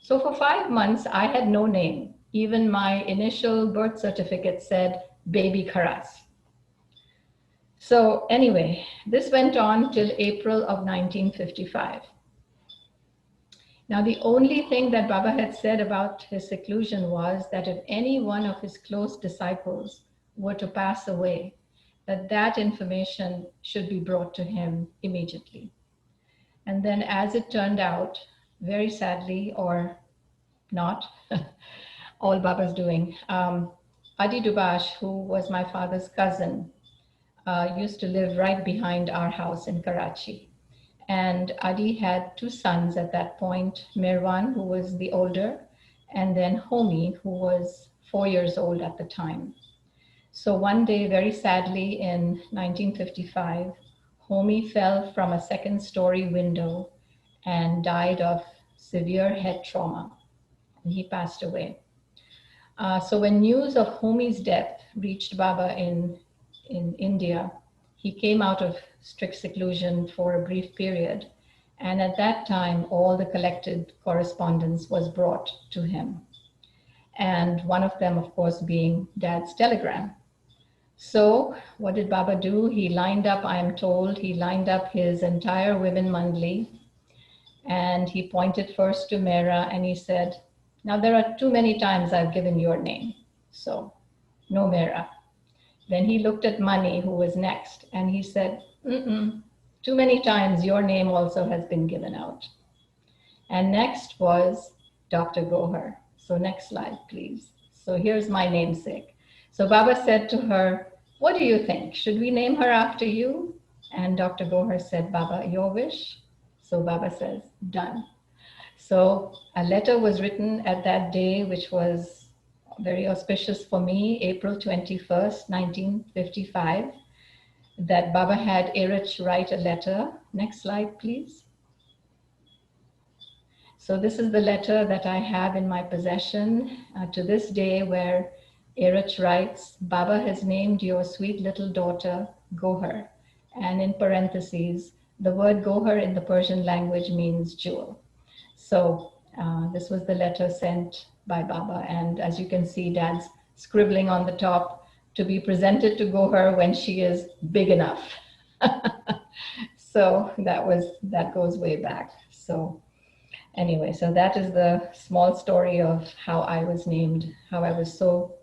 [SPEAKER 1] So for 5 months, I had no name. Even my initial birth certificate said Baby Kharas. So anyway, this went on till April of 1955. Now, the only thing that Baba had said about his seclusion was that if any one of his close disciples were to pass away, that information should be brought to him immediately. And then as it turned out, very sadly, or not, all Baba's doing, Adi Dubash, who was my father's cousin, used to live right behind our house in Karachi. And Adi had two sons at that point, Mirwan, who was the older, and then Homi, who was 4 years old at the time. So one day, very sadly, in 1955, Homi fell from a second-story window and died of severe head trauma, and he passed away. So when news of Homi's death reached Baba in India, he came out of strict seclusion for a brief period. And at that time, all the collected correspondence was brought to him. And one of them, of course, being Dad's telegram. So what did Baba do? He lined up, I am told, he lined up his entire women monthly, and he pointed first to Mera and he said, now there are too many times I've given your name, so no Mera. Then he looked at Mani, who was next, and he said, too many times your name also has been given out. And next was Dr. Goher. So next slide, please. So here's my namesake. So Baba said to her, what do you think? Should we name her after you? And Dr. Goher said, Baba, your wish? So Baba says, done. So a letter was written at that day, which was very auspicious for me, April 21st, 1955, that Baba had Erich write a letter. Next slide, please. So this is the letter that I have in my possession to this day, where Erich writes, Baba has named your sweet little daughter Goher. And in parentheses, the word Goher in the Persian language means jewel. So this was the letter sent by Baba. And as you can see, Dad's scribbling on the top, to be presented to Goher when she is big enough. So that goes way back. So anyway, so that is the small story of how I was named, how I was so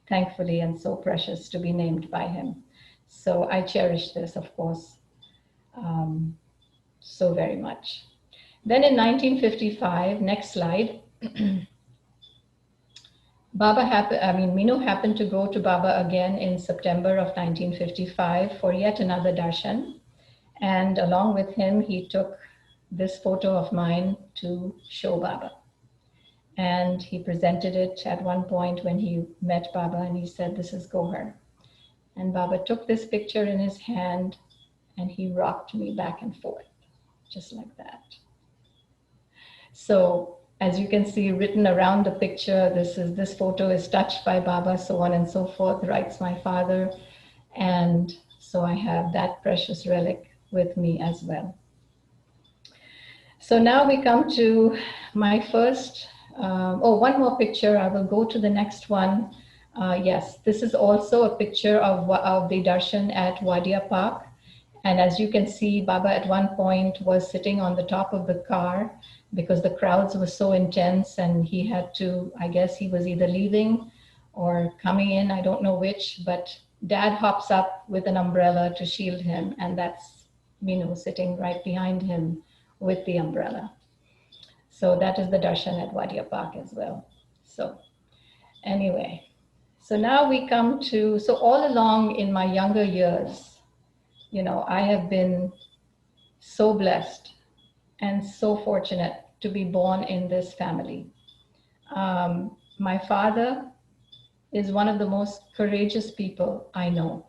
[SPEAKER 1] thankfully and so precious to be named by him. So I cherish this, of course, so very much. Then in 1955, next slide, Minoo happened to go to Baba again in September of 1955 for yet another darshan. And along with him, he took this photo of mine to show Baba. And he presented it at one point when he met Baba, and he said, this is Goher. And Baba took this picture in his hand and he rocked me back and forth, just like that. So as you can see written around the picture, this photo is touched by Baba, so on and so forth, writes my father. And so I have that precious relic with me as well. So now we come to my first, one more picture. I will go to the next one. Yes, this is also a picture of the darshan at Wadia Park. And as you can see, Baba at one point was sitting on the top of the car because the crowds were so intense and he had to, I guess he was either leaving or coming in, I don't know which, but Dad hops up with an umbrella to shield him, and that's Minoo sitting right behind him with the umbrella. So that is the darshan at Wadia Park as well. So anyway, so now we come to, so all along in my younger years, I have been so blessed and so fortunate to be born in this family. My father is one of the most courageous people I know.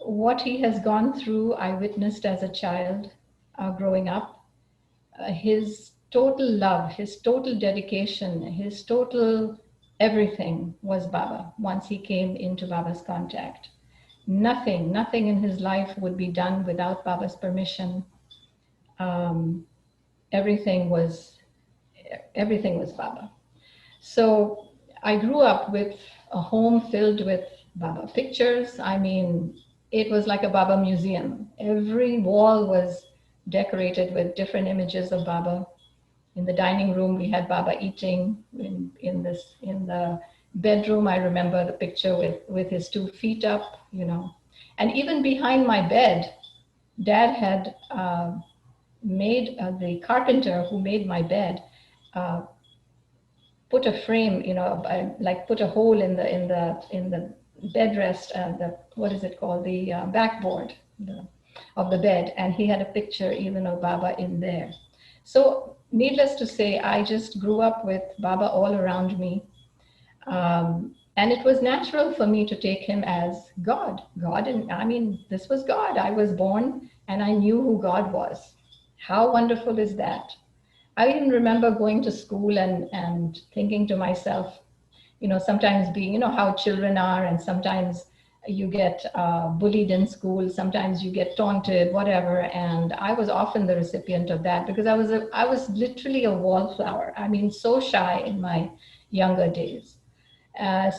[SPEAKER 1] What he has gone through, I witnessed as a child growing up. His total love, his total dedication, his total everything was Baba once he came into Baba's contact. Nothing in his life would be done without Baba's permission. Um, everything was everything was Baba. So I grew up with a home filled with Baba pictures. I mean, it was like a Baba museum. Every wall was decorated with different images of Baba. In the dining room, we had Baba eating. In the bedroom, I remember the picture with his 2 feet up, And even behind my bed, Dad had made the carpenter who made my bed uh, put a frame, like put a hole in the bed rest, the what is it called, the backboard of the bed, and he had a picture even of Baba in there. So, needless to say, I just grew up with Baba all around me, and it was natural for me to take him as God. God, and I mean, this was God. I was born, and I knew who God was. How wonderful is that? I even remember going to school and thinking to myself, sometimes being, how children are, and sometimes you get bullied in school, sometimes you get taunted, whatever. And I was often the recipient of that because I was literally a wallflower. I mean, so shy in my younger days.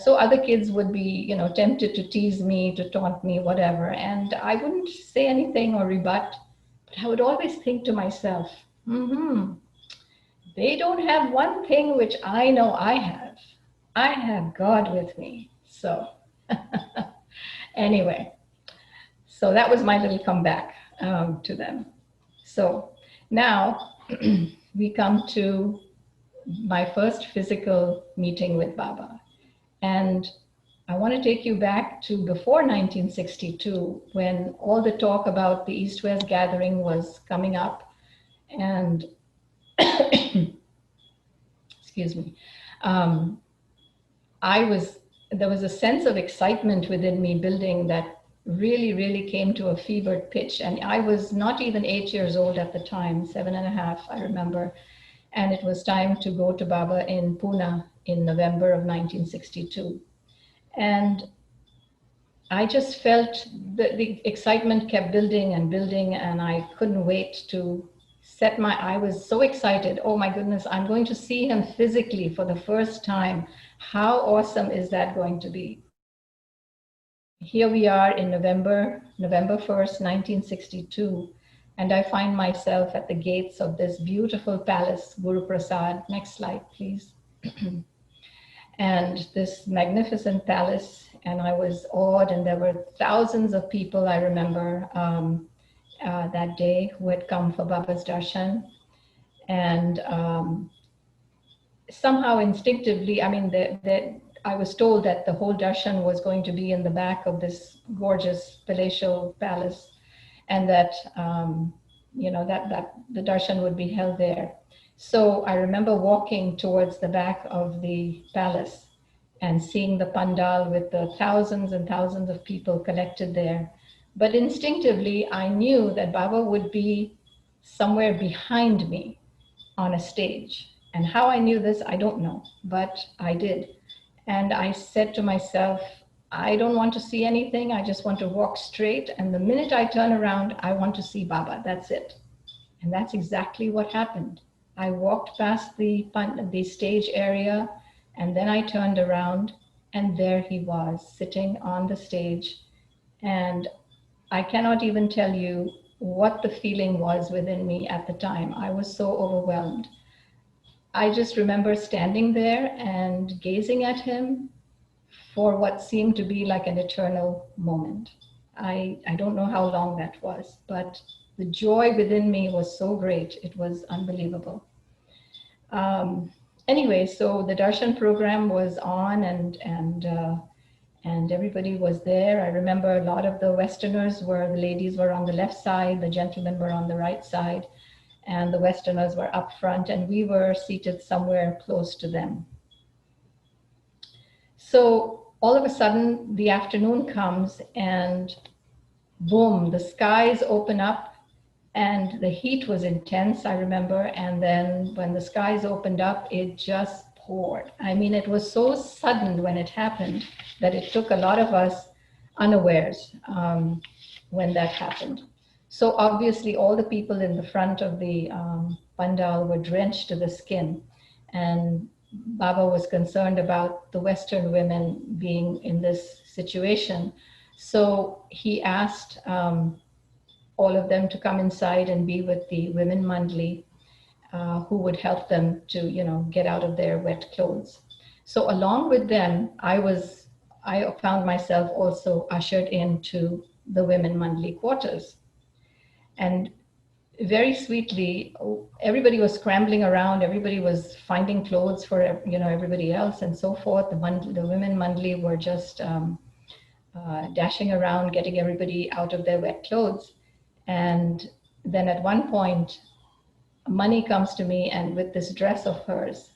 [SPEAKER 1] So other kids would be, tempted to tease me, to taunt me, whatever. And I wouldn't say anything or rebut, but I would always think to myself, they don't have one thing which I know I have. I have God with me. So, anyway, so that was my little comeback to them. So now we come to my first physical meeting with Baba. And I want to take you back to before 1962 when all the talk about the East West gathering was coming up. And excuse me. Um, there was a sense of excitement within me building that really came to a fevered pitch. And I was not even 8 years old at the time, 7.5, I remember. And it was time to go to Baba in Pune in November of 1962. And I just felt the excitement kept building and building, and I couldn't wait to I was so excited. Oh my goodness, I'm going to see him physically for the first time. How awesome is that going to be? Here we are in November 1st, 1962, and I find myself at the gates of this beautiful palace, Guruprasad. Next slide, please. And this magnificent palace, and I was awed, and there were thousands of people, I remember, that day who had come for Baba's darshan. And somehow instinctively, I mean, I was told that the whole darshan was going to be in the back of this gorgeous palatial palace, and that, that the darshan would be held there. So I remember walking towards the back of the palace and seeing the pandal with the thousands and thousands of people collected there. But instinctively, I knew that Baba would be somewhere behind me on a stage. And how I knew this, I don't know, but I did. And I said to myself, I don't want to see anything. I just want to walk straight. And the minute I turn around, I want to see Baba. That's it. And that's exactly what happened. I walked past the stage area, and then I turned around, And there he was sitting on the stage. And I cannot even tell you what the feeling was within me at the time. I was so overwhelmed. I just remember standing there and gazing at him for what seemed to be like an eternal moment. I don't know how long that was, but the joy within me was so great. It was unbelievable. Um, anyway, so the darshan program was on, and everybody was there. I remember a lot of the Westerners were, the ladies were on the left side, the gentlemen were on the right side, and the Westerners were up front, and we were seated somewhere close to them. So all of a sudden, the afternoon comes, and boom, the skies open up, and the heat was intense, I remember. And then when the skies opened up, it just poured. I mean, it was so sudden when it happened that it took a lot of us unawares when that happened. So obviously, all the people in the front of the pandal were drenched to the skin. And Baba was concerned about the Western women being in this situation. So he asked all of them to come inside and be with the women mandli, who would help them to, get out of their wet clothes. So along with them, I found myself also ushered into the women mandli quarters. And very sweetly, everybody was scrambling around, everybody was finding clothes for everybody else and so forth. The women mandli were just dashing around, getting everybody out of their wet clothes. And then at one point, Mani comes to me and with this dress of hers,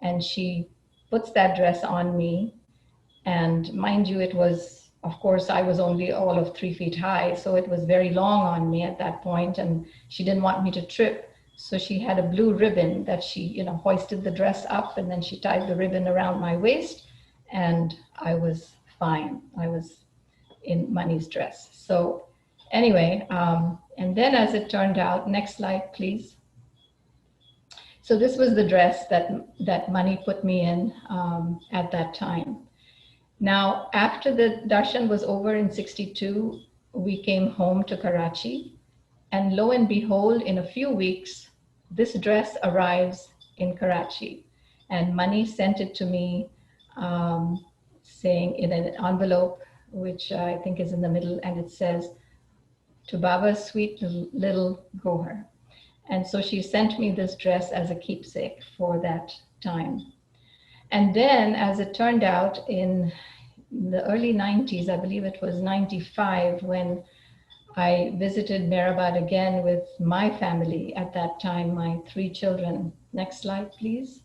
[SPEAKER 1] and she puts that dress on me. And mind you, it was, of course, I was only all of 3 feet high, so it was very long on me at that point, and she didn't want me to trip. So she had a blue ribbon that she, hoisted the dress up, and then she tied the ribbon around my waist, and I was fine. I was in Mani's dress. So anyway, and then as it turned out, next slide, please. So this was the dress that Mani put me in at that time. Now, after the darshan was over in 62, we came home to Karachi, and lo and behold, in a few weeks, this dress arrives in Karachi, and Mani sent it to me, saying in an envelope, which I think is in the middle, and it says, "To Baba's sweet little Goher." And so she sent me this dress as a keepsake for that time. And then, as it turned out, in the early 90s, I believe it was 95, when I visited Mehrabad again with my family at that time, my 3 children. Next slide, please.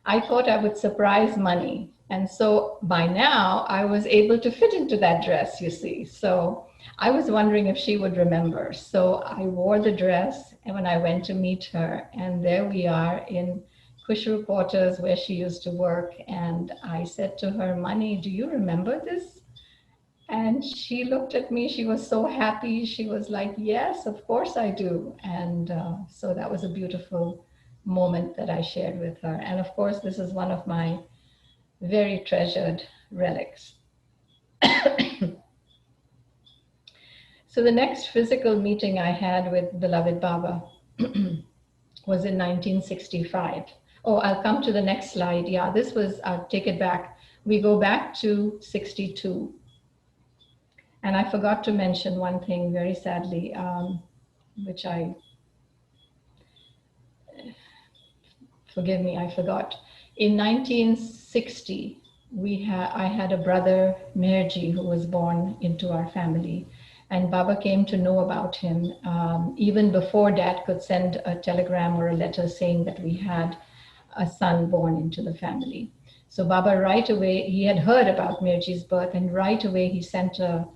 [SPEAKER 1] I thought I would surprise Mani. And so by now, I was able to fit into that dress, you see. So I was wondering if she would remember. So I wore the dress and when I went to meet her, and there we are in Kushru quarters where she used to work. And I said to her, "Mani, do you remember this?" And she looked at me, she was so happy. She was like, "Yes, of course I do." And so that was a beautiful moment that I shared with her. And of course, this is one of my very treasured relics. So the next physical meeting I had with beloved Baba was in 1965. Oh, I'll come to the next slide. Yeah, this was, I'll take it back. We go back to 62. And I forgot to mention one thing very sadly, which forgive me, I forgot. In 1960, I had a brother, Meherji, who was born into our family. And Baba came to know about him even before Dad could send a telegram or a letter saying that we had a son born into the family. So Baba right away, he had heard about Meherji's birth, and right away he sent a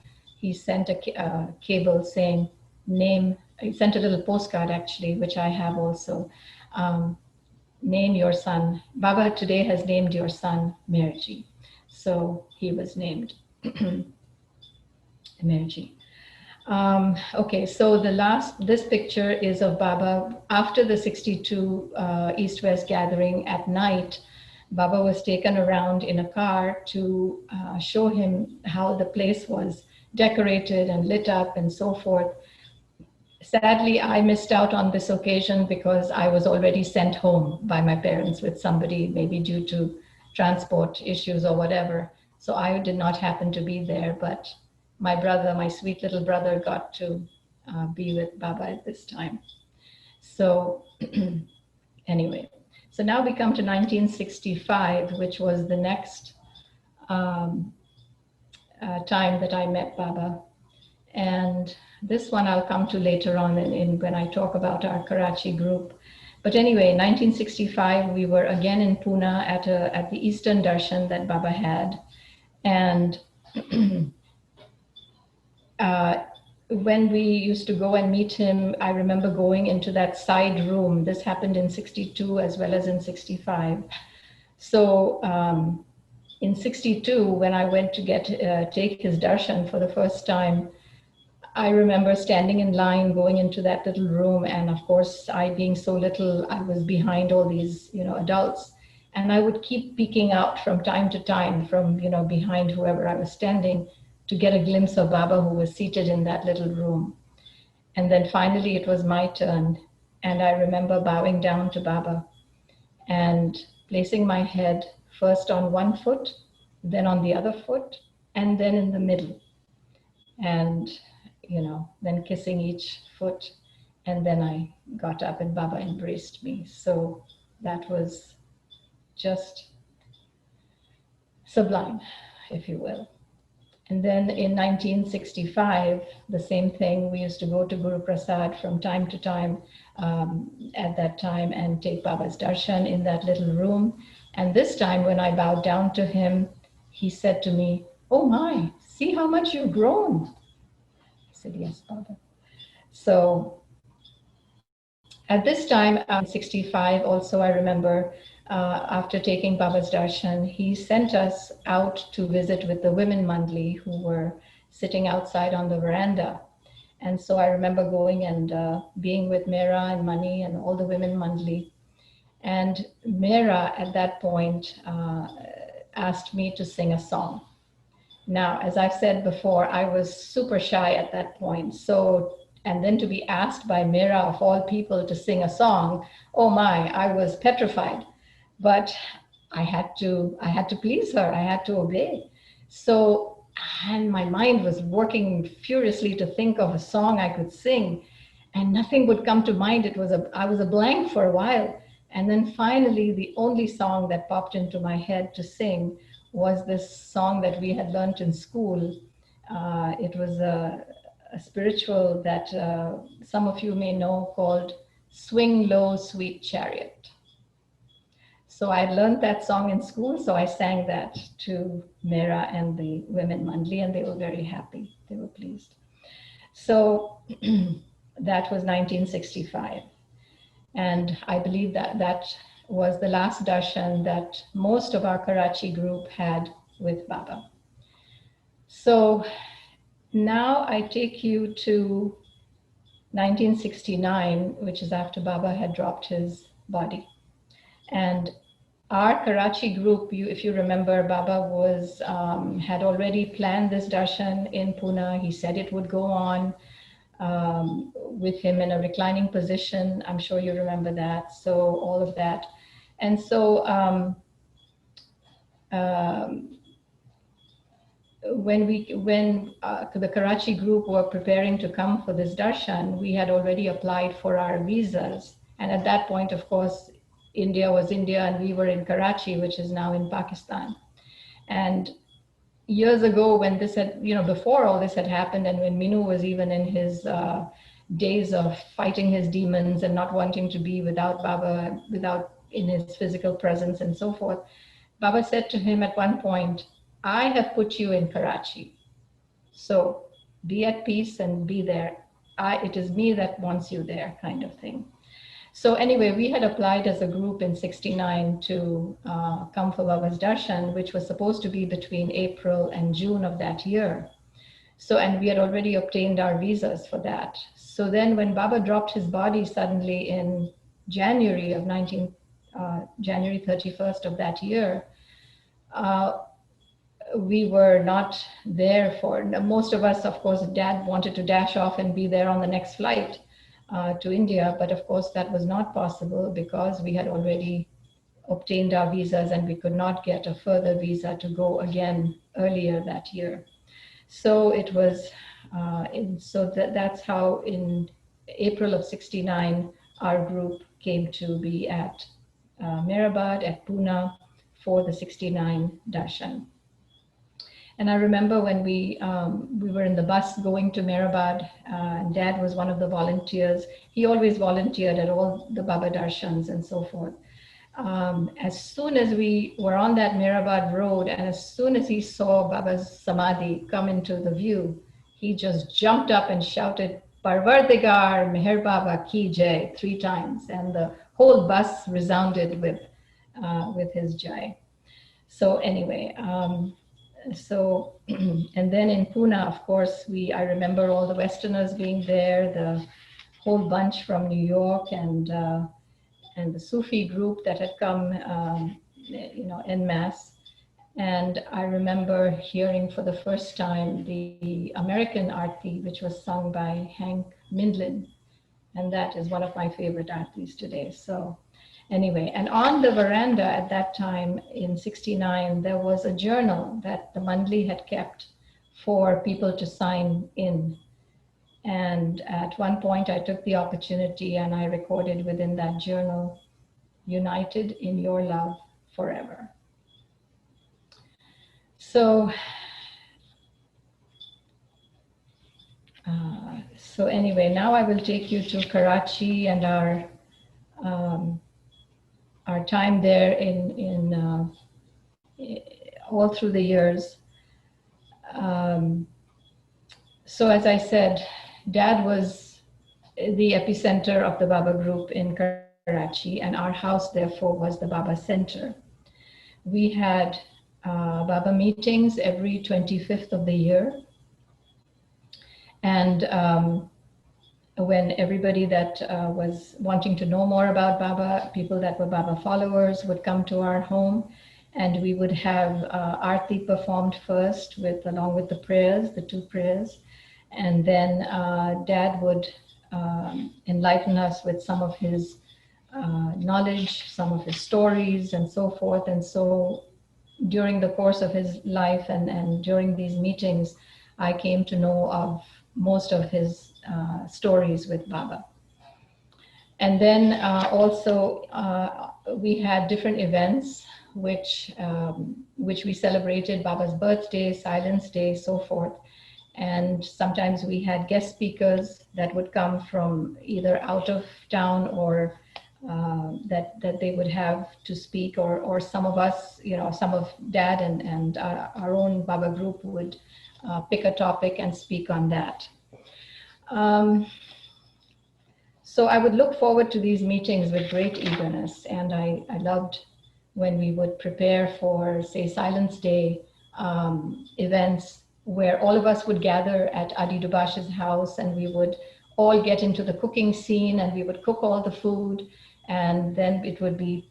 [SPEAKER 1] cable saying, he sent a little postcard actually, which I have also. Name your son. Baba today has named your son Meherji. So he was named Meherji. Okay, so this picture is of Baba after the 62 East-West gathering at night. Baba was taken around in a car to show him how the place was decorated and lit up and so forth. Sadly, I missed out on this occasion because I was already sent home by my parents with somebody, maybe due to transport issues or whatever. So I did not happen to be there, but my brother, my sweet little brother, got to be with Baba at this time. So anyway, so now we come to 1965, which was the next time that I met Baba. And this one I'll come to later on when I talk about our Karachi group. But anyway, 1965, we were again in Pune at the Eastern Darshan that Baba had. And when we used to go and meet him, I remember going into that side room. This happened in 62 as well as in 65. So in 62, when I went to take his darshan for the first time, I remember standing in line, going into that little room. And of course, I being so little, I was behind all these, adults. And I would keep peeking out from time to time from, behind whoever I was standing to get a glimpse of Baba, who was seated in that little room. And then finally it was my turn. And I remember bowing down to Baba and placing my head first on one foot, then on the other foot, and then in the middle. And, then kissing each foot. And then I got up and Baba embraced me. So that was just sublime, if you will. And then in 1965, the same thing, we used to go to Guruprasad from time to time at that time and take Baba's darshan in that little room. And this time when I bowed down to him, he said to me, "Oh my, see how much you've grown." I said, "Yes, Baba." So at this time, 65, also I remember, after taking Baba's darshan, he sent us out to visit with the women mandli who were sitting outside on the veranda. And so I remember going and being with Mera and Mani and all the women mandli. And Mera at that point asked me to sing a song. Now, as I've said before, I was super shy at that point. And then to be asked by Mera of all people to sing a song, oh my, I was petrified. But I had to please her. I had to obey. So, and my mind was working furiously to think of a song I could sing, and nothing would come to mind. I was a blank for a while. And then finally, the only song that popped into my head to sing was this song that we had learned in school. It was a spiritual that some of you may know, called "Swing Low, Sweet Chariot." So I learned that song in school, so I sang that to Mera and the women mandli, and they were very happy. They were pleased. So that was 1965. And I believe that was the last darshan that most of our Karachi group had with Baba. So now I take you to 1969, which is after Baba had dropped his body. And our Karachi group, if you remember, Baba had already planned this darshan in Pune. He said it would go on with him in a reclining position. I'm sure you remember that. So all of that. And so when the Karachi group were preparing to come for this darshan, we had already applied for our visas. And at that point, of course, India was India and we were in Karachi, which is now in Pakistan. And years ago, when this had, before all this had happened, and when Minoo was even in his days of fighting his demons and not wanting to be without Baba, in his physical presence and so forth, Baba said to him at one point, "I have put you in Karachi. So be at peace and be there. It is me that wants you there," kind of thing. So anyway, we had applied as a group in 69 to come for Baba's darshan, which was supposed to be between April and June of that year. So, and we had already obtained our visas for that. So then when Baba dropped his body suddenly in January of January 31st of that year, uh, we were not there for, most of us, of course, Dad wanted to dash off and be there on the next flight to India, but of course that was not possible because we had already obtained our visas and we could not get a further visa to go again earlier that year. So it was, that's how in April of 69, our group came to be at Mehrabad at Pune for the 69 darshan. And I remember when we were in the bus going to Mehrabad, and Dad was one of the volunteers. He always volunteered at all the Baba Darshans and so forth. As soon as we were on that Mehrabad road, and as soon as he saw Baba's Samadhi come into the view, he just jumped up and shouted, Parvardigar Meher Baba Ki Jai 3 times, and the whole bus resounded with his Jai. So anyway, and then in Pune, of course, I remember all the Westerners being there, the whole bunch from New York, and the Sufi group that had come, en masse. And I remember hearing for the first time the American Aarti, which was sung by Hank Mindlin. And that is one of my favorite Aartis today. So anyway, and on the veranda at that time in 69, there was a journal that the Mandli had kept for people to sign in. And at one point I took the opportunity and I recorded within that journal, United in your love forever. So, anyway, now I will take you to Karachi and our time there in all through the years. So as I said, Dad was the epicenter of the Baba group in Karachi, and our house therefore was the Baba Center. We had Baba meetings every 25th of the year. And when everybody that was wanting to know more about Baba, people that were Baba followers would come to our home, and we would have Aarti performed first along with the prayers, the 2 prayers. And then Dad would enlighten us with some of his knowledge, some of his stories and so forth. And so during the course of his life and during these meetings, I came to know of most of his stories with Baba. And then also we had different events which we celebrated, Baba's birthday, Silence Day, so forth. And sometimes we had guest speakers that would come from either out of town or that they would have to speak, or some of us, some of Dad and our own Baba group would pick a topic and speak on that. So I would look forward to these meetings with great eagerness, and I loved when we would prepare for, say, Silence Day events, where all of us would gather at Adi Dubash's house, and we would all get into the cooking scene, and we would cook all the food, and then it would be,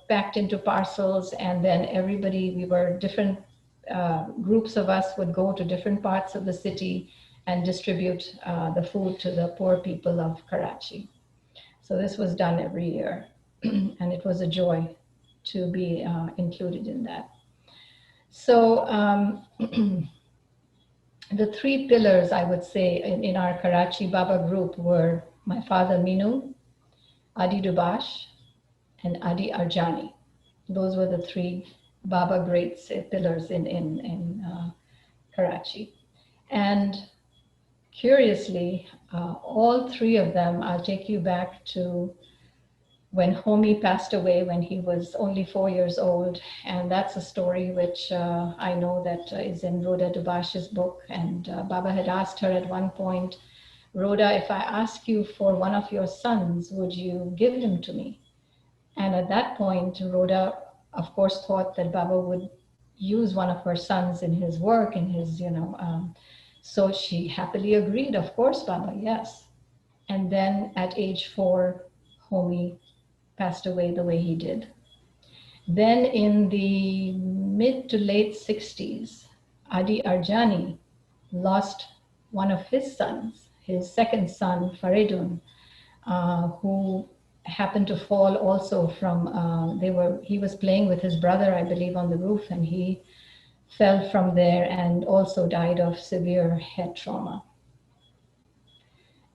[SPEAKER 1] packed into parcels, and then we were different groups of us would go to different parts of the city and distribute the food to the poor people of Karachi. So this was done every year, and it was a joy to be included in that. So the 3 pillars, I would say, in our Karachi Baba group were my father Minoo, Adi Dubash, and Adi Arjani. Those were the 3 Baba greats pillars in Karachi. And curiously, all 3 of them, I'll take you back to when Homi passed away when he was only 4 years old. And that's a story which I know that is in Rhoda Dubash's book. And Baba had asked her at one point, Rhoda, if I ask you for one of your sons, would you give him to me? And at that point, Rhoda, of course, thought that Baba would use one of her sons in his work, in his, so she happily agreed, of course, Baba, yes. And then at age 4, Homi passed away the way he did. Then in the mid to late 60s, Adi Arjani lost one of his sons, his second son, Faridun, who happened to fall also from, he was playing with his brother, I believe, on the roof, and he fell from there and also died of severe head trauma.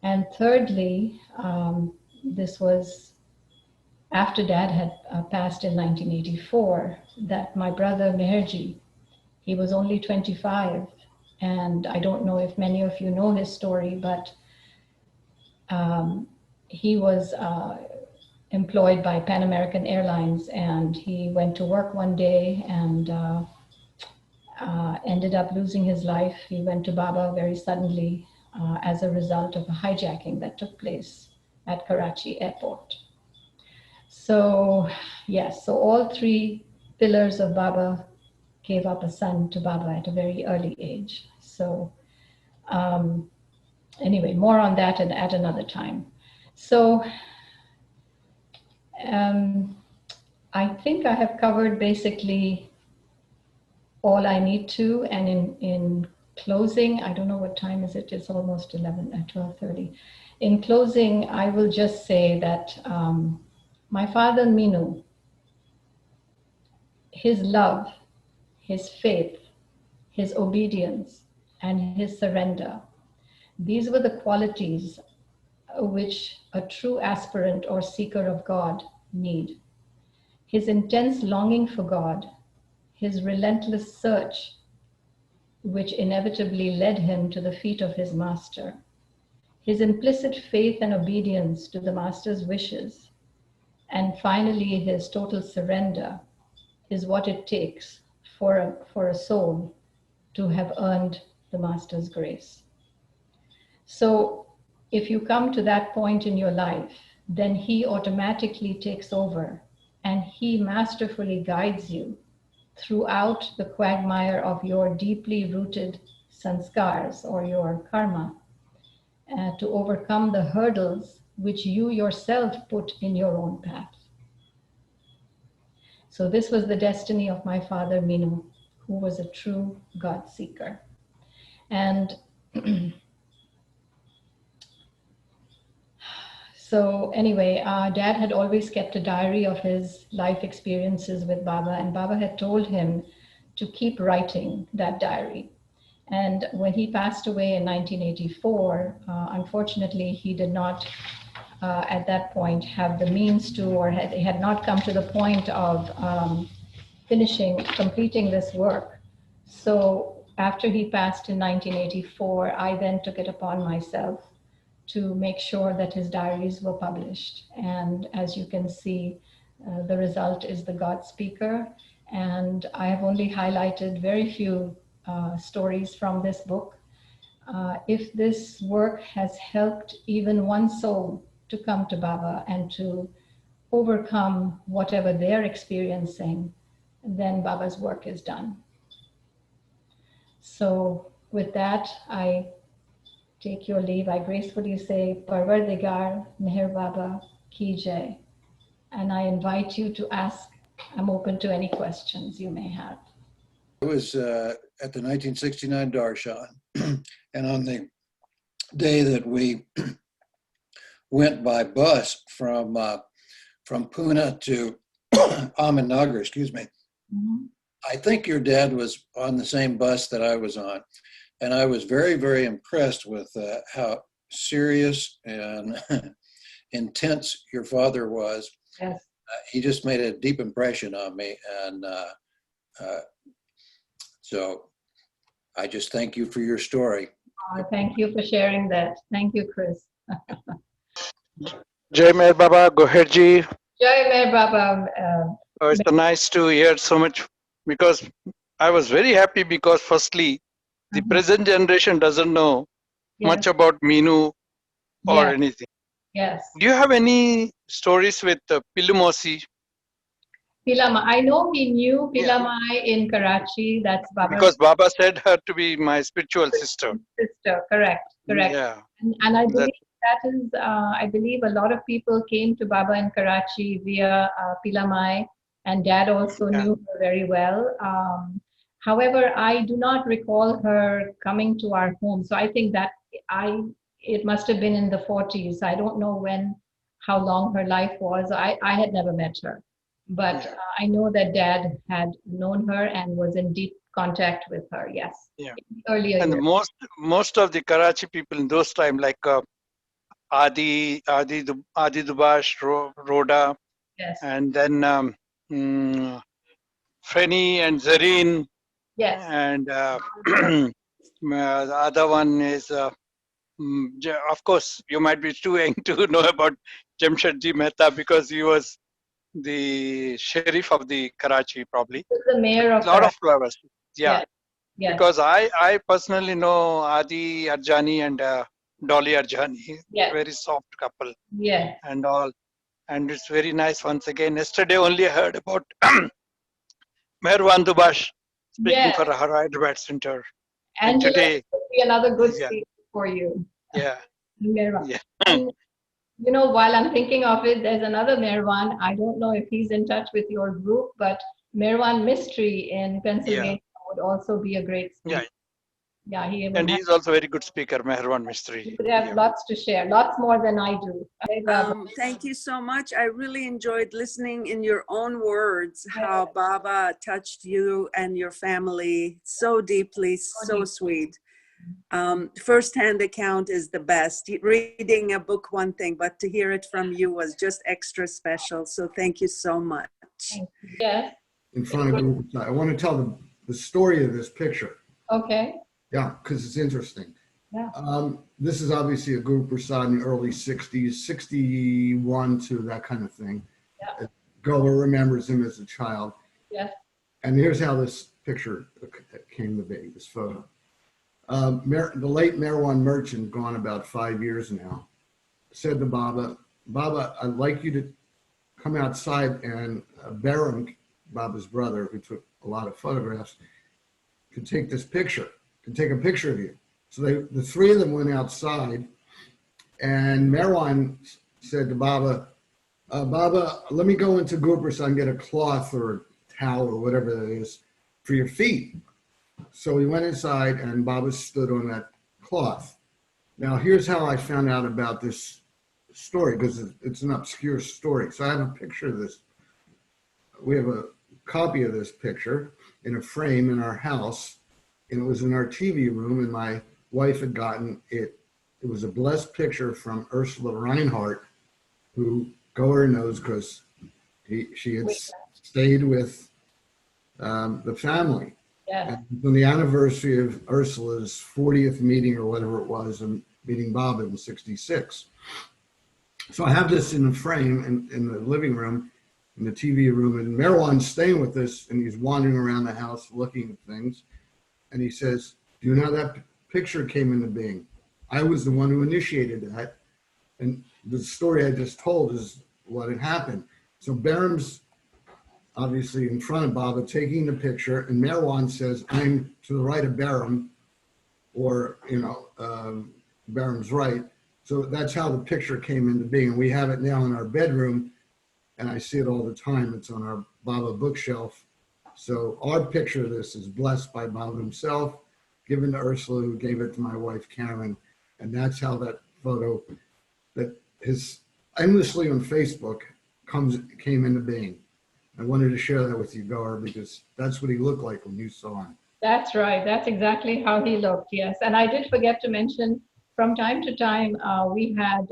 [SPEAKER 1] And thirdly, this was after Dad had passed in 1984, that my brother Meherji, he was only 25, and I don't know if many of you know his story, but he was employed by Pan American Airlines, and he went to work one day and ended up losing his life. He went to Baba very suddenly as a result of a hijacking that took place at Karachi airport. So yes, so all three pillars of Baba gave up a son to Baba at a very early age. So anyway, more on that at another time. So I think I have covered basically all I need to, and in closing, I don't know what time is it, it's almost 12:30. In closing, I will just say that my father Minoo, his love, his faith, his obedience, and his surrender, these were the qualities which a true aspirant or seeker of God need. His intense longing for God, his relentless search, which inevitably led him to the feet of his master, his implicit faith and obedience to the master's wishes, and finally his total surrender is what it takes for a soul to have earned the master's grace. So if you come to that point in your life, then he automatically takes over and he masterfully guides you throughout the quagmire of your deeply rooted sanskars or your karma to overcome the hurdles which you yourself put in your own path. So this was the destiny of my father Minoo, who was a true God seeker. And so anyway, Dad had always kept a diary of his life experiences with Baba, and Baba had told him to keep writing that diary. And when he passed away in 1984, unfortunately, he did not at that point have the means to, or had not come to the point of completing this work. So after he passed in 1984, I then took it upon myself to make sure that his diaries were published. And as you can see, the result is the God Speaker. And I have only highlighted very few stories from this book. If this work has helped even one soul to come to Baba and to overcome whatever they're experiencing, then Baba's work is done. So with that, I take your leave. I gracefully say, Parvardigar Meher Baba Ki Jai. And I invite you to ask. I'm open to any questions you may have.
[SPEAKER 2] I was at the 1969 Darshan, and on the day that we went by bus from Pune to Ahmednagar, excuse me, I think your dad was on the same bus that I was on, and I was very, very impressed with how serious and intense your father was.
[SPEAKER 1] Yes.
[SPEAKER 2] He just made a deep impression on me, and so I just thank you for your story.
[SPEAKER 1] Thank you for sharing that. Thank you, Chris.
[SPEAKER 3] Jai Meher Baba, Goher ji.
[SPEAKER 1] Jai Meher Baba.
[SPEAKER 3] It's nice to hear so much, because I was very happy because firstly, the present generation doesn't know much about Minoo or anything.
[SPEAKER 1] Yes.
[SPEAKER 3] Do you have any stories with Pilumosi?
[SPEAKER 1] Pilama. I know he knew Pilamai in Karachi. That's Baba.
[SPEAKER 3] Because Baba said her to be my spiritual sister.
[SPEAKER 1] Sister, correct.
[SPEAKER 3] Yeah.
[SPEAKER 1] And I believe that is, I believe a lot of people came to Baba in Karachi via Pilamai, and Dad also
[SPEAKER 3] Yeah.
[SPEAKER 1] knew her very well. However, I do not recall her coming to our home. So I think that it must have been in the 40s. I don't know how long her life was. I had never met her. But
[SPEAKER 3] Yeah.
[SPEAKER 1] I know that Dad had known her and was in deep contact with her, yes.
[SPEAKER 3] Yeah.
[SPEAKER 1] Earlier
[SPEAKER 3] And
[SPEAKER 1] years.
[SPEAKER 3] most of the Karachi people in those time, like Adi Dubash, Rhoda,
[SPEAKER 1] Yes,
[SPEAKER 3] and then Feni and Zareen,
[SPEAKER 1] yes.
[SPEAKER 3] and the other one is, of course, you might be too young to know about Jamshedji Mehta because he was the sheriff of the Karachi, probably.
[SPEAKER 1] He was the mayor
[SPEAKER 3] A
[SPEAKER 1] of
[SPEAKER 3] lot of
[SPEAKER 1] Karachi.
[SPEAKER 3] flowers. Yeah,
[SPEAKER 1] Yes, yes,
[SPEAKER 3] because I personally know Adi Arjani and Dolly Arjani,
[SPEAKER 1] yes,
[SPEAKER 3] very soft couple
[SPEAKER 1] yes.
[SPEAKER 3] and all. And it's very nice once again. Yesterday only I heard about Meherwan Dubash speaking
[SPEAKER 1] Yes.
[SPEAKER 3] for her Hyderabad Center. And
[SPEAKER 1] Angela
[SPEAKER 3] today,
[SPEAKER 1] would be another good
[SPEAKER 3] yeah,
[SPEAKER 1] speaker for you.
[SPEAKER 3] yeah,
[SPEAKER 1] Mirwan.
[SPEAKER 3] yeah,
[SPEAKER 1] And while I'm thinking of it, there's another Mirwan. I don't know if he's in touch with your group, but Mirwan Mystery in
[SPEAKER 3] yeah,
[SPEAKER 1] Pennsylvania would also be a great
[SPEAKER 3] yeah.
[SPEAKER 1] speaker. Yeah,
[SPEAKER 3] And he's also a very good speaker, Meherwan Mistry.
[SPEAKER 1] he would have
[SPEAKER 3] Yeah.
[SPEAKER 1] lots to share, lots more than I do.
[SPEAKER 4] Thank you so much. I really enjoyed listening in your own words how Baba touched you and your family so deeply, so sweet. First-hand account is the best. Reading a book, one thing, but to hear it from you was just extra special. So thank you so much.
[SPEAKER 1] Yes.
[SPEAKER 5] In front of Guruprasad. I want to tell the story of this picture.
[SPEAKER 1] Okay.
[SPEAKER 5] Yeah, because it's interesting.
[SPEAKER 1] Yeah.
[SPEAKER 5] This is obviously a Guruprasad in the early 60s, 61 to that kind of thing.
[SPEAKER 1] Yeah.
[SPEAKER 5] Goher remembers him as a child.
[SPEAKER 1] Yes.
[SPEAKER 5] And here's how this picture came to be, this photo. The late Meherwan Merchant, gone about 5 years now, said to Baba, Baba, I'd like you to come outside, and Baram, Baba's brother, who took a lot of photographs, could take this picture, could take a picture of you. So the three of them went outside, and Meherwan said to Baba, Baba, let me go into Guruprasad and get a cloth or a towel or whatever that is for your feet. So we went inside, and Baba stood on that cloth. Now, here's how I found out about this story, because it's an obscure story. So I have a picture of this. We have a copy of this picture in a frame in our house, and it was in our TV room, and my wife had gotten it. It was a blessed picture from Ursula Reinhardt, who Goher knows because she had stayed with the family.
[SPEAKER 1] Yes.
[SPEAKER 5] And on the anniversary of Ursula's 40th meeting or whatever it was, and meeting Baba in 66. So I have this in a frame in the living room, in the TV room, and Meherwan's staying with us, and he's wandering around the house looking at things. And he says, do you know how that picture came into being? I was the one who initiated that. And the story I just told is what had happened. So Baram's obviously in front of Baba taking the picture, and Meherwan says, I'm to the right of Baram, or, Baram's right. So that's how the picture came into being. We have it now in our bedroom, and I see it all the time. It's on our Baba bookshelf. So our picture of this is blessed by Baba himself, given to Ursula, who gave it to my wife, Karen. And that's how that photo that is endlessly on Facebook came into being. I wanted to share that with you, Goher, because that's what he looked like when you saw him.
[SPEAKER 1] That's right. That's exactly how he looked, yes. And I did forget to mention, from time to time, we had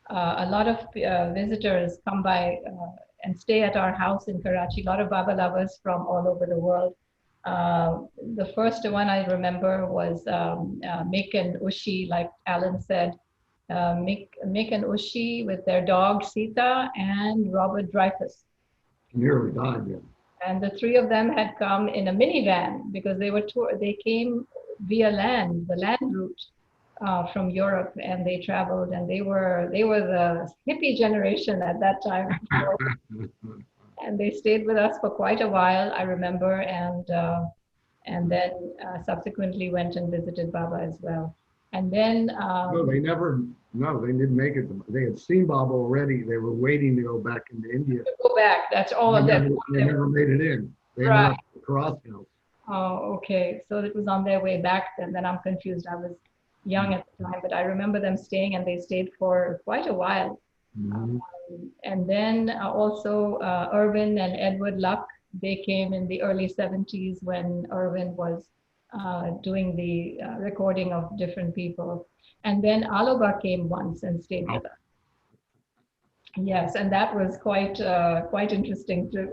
[SPEAKER 1] a lot of visitors come by and stay at our house in Karachi, a lot of Baba lovers from all over the world. The first one I remember was Mick and Ushi, like Alan said, Mick and Ushi with their dog Sita and Robert Dreyfus.
[SPEAKER 5] Nearly died, yeah.
[SPEAKER 1] And the three of them had come in a minivan because they came via land, the land route from Europe, and they traveled, and they were the hippie generation at that time. And they stayed with us for quite a while, I remember, and then subsequently went and visited Baba as well. And then,
[SPEAKER 5] No, they didn't make it. They had seen Baba already. They were waiting to go back into India.
[SPEAKER 1] go back. That's all of that.
[SPEAKER 5] They never made it in. They ended
[SPEAKER 1] Right.
[SPEAKER 5] up at the crossroads.
[SPEAKER 1] Oh, okay. So it was on their way back then. Then I'm confused. I was young at the time, but I remember them staying, and they stayed for quite a while.
[SPEAKER 5] Mhm.
[SPEAKER 1] And then also Irvin and Edward Luck, they came in the early 70s when Irvin was doing the recording of different people. And then Aloba came once and stayed with us. Yes, and that was quite interesting too.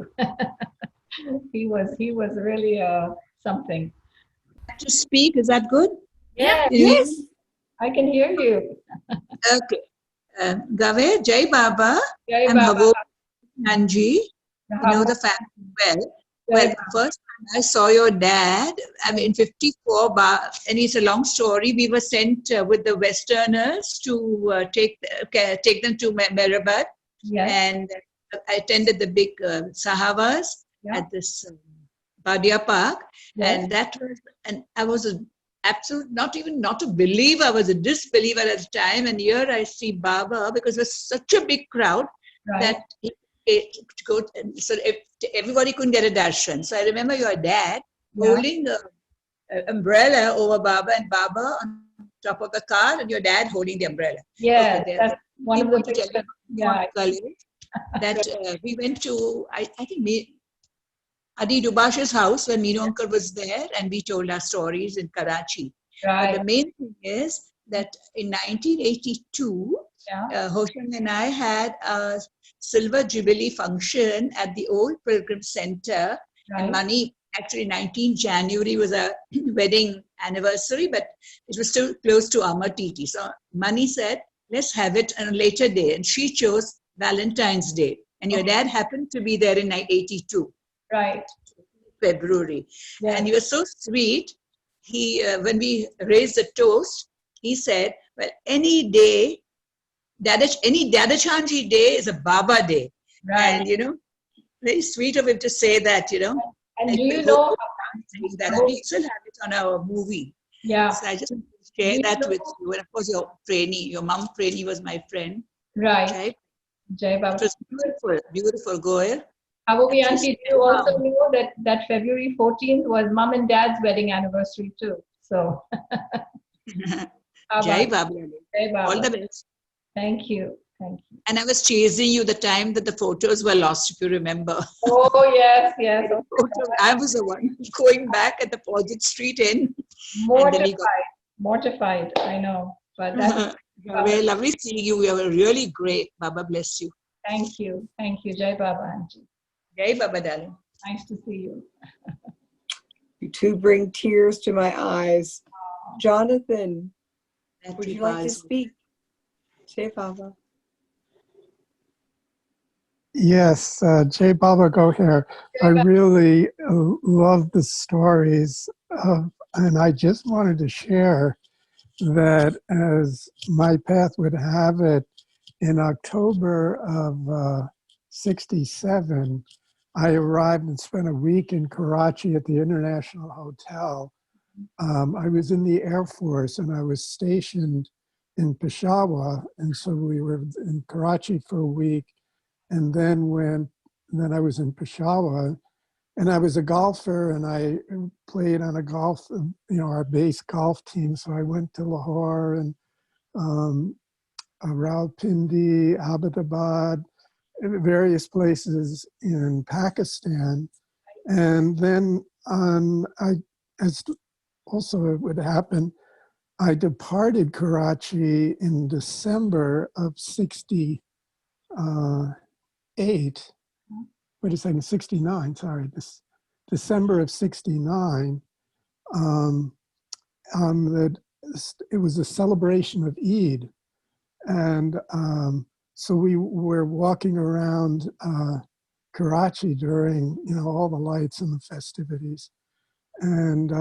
[SPEAKER 1] He was really something.
[SPEAKER 6] To speak, is that good?
[SPEAKER 1] Yes,
[SPEAKER 6] Yes.
[SPEAKER 1] I can hear you.
[SPEAKER 6] Okay. Goher, Jai Baba.
[SPEAKER 1] Jai
[SPEAKER 6] I'm
[SPEAKER 1] Baba.
[SPEAKER 6] Bhagwan Nanji. You know the family well. Well, first time I saw your dad, I mean, in 54, and it's a long story. We were sent with the Westerners to take them to Mehrabad.
[SPEAKER 1] Yes.
[SPEAKER 6] And I attended the big Sahavas at this Badia Park.
[SPEAKER 1] Yes.
[SPEAKER 6] And that was, and I was a absolute, not to believe, I was a disbeliever at the time. And here I see Baba, because it was such a big crowd that so everybody couldn't get a darshan. So I remember your dad holding an umbrella over Baba, and Baba on top of the car, and your dad holding the umbrella.
[SPEAKER 1] Yeah,
[SPEAKER 6] okay,
[SPEAKER 1] that's one of the pictures.
[SPEAKER 6] Yeah, that we went to, I think, Adi Dubash's house when Minoo uncle was there, and we told our stories in Karachi.
[SPEAKER 1] Right.
[SPEAKER 6] But the main thing is that in 1982, Hoshan and I had a Silver Jubilee function at the old Pilgrim Center.
[SPEAKER 1] Right.
[SPEAKER 6] And Mani, actually 19 January was a wedding anniversary, but it was still close to Amar Titi. So Mani said, let's have it on a later day. And she chose Valentine's Day. And your dad happened to be there in 82.
[SPEAKER 1] Right.
[SPEAKER 6] February.
[SPEAKER 1] Yes.
[SPEAKER 6] And he was so sweet. He, when we raised the toast, he said, well, any day, any Dadachanji day is a Baba day.
[SPEAKER 1] Right.
[SPEAKER 6] And, very sweet of him to say that,
[SPEAKER 1] And do you know
[SPEAKER 6] that we still have it on our movie.
[SPEAKER 1] Yeah.
[SPEAKER 6] So I just want to share that with you. And of course, your mom Preni was my friend.
[SPEAKER 1] Right. Jai Baba.
[SPEAKER 6] It was beautiful, beautiful, Goher.
[SPEAKER 1] How Auntie, you also know that February 14th was mom and dad's wedding anniversary too. So.
[SPEAKER 6] Jai Baba.
[SPEAKER 1] Jai Baba.
[SPEAKER 6] All the best.
[SPEAKER 1] Thank you. Thank you.
[SPEAKER 6] And I was chasing you the time that the photos were lost, if you remember.
[SPEAKER 1] Oh, yes, yes.
[SPEAKER 6] I was the one going back at the Fawcett Street Inn.
[SPEAKER 1] Mortified, I know. But that's
[SPEAKER 6] very lovely seeing you. You were really great. Baba bless you.
[SPEAKER 1] Thank you. Thank you. Jai Baba, Auntie.
[SPEAKER 6] Jai Baba, darling.
[SPEAKER 1] Nice to see you.
[SPEAKER 7] You two bring tears to my eyes. Jonathan, would you like to speak? Jai Baba.
[SPEAKER 8] Yes, Jai Baba Goher. I really love the stories and I just wanted to share that as my path would have it, in October of 67, I arrived and spent a week in Karachi at the International Hotel. I was in the Air Force and I was stationed in Peshawar, and so we were in Karachi for a week. And then I was in Peshawar, and I was a golfer, and I played on a golf, our base golf team. So I went to Lahore and Rawalpindi, Abbottabad, various places in Pakistan. And then as also it would happen, I departed Karachi in December of 68. Wait a second, 69, sorry, this December of 69. It was a celebration of Eid. And so we were walking around Karachi during, all the lights and the festivities. And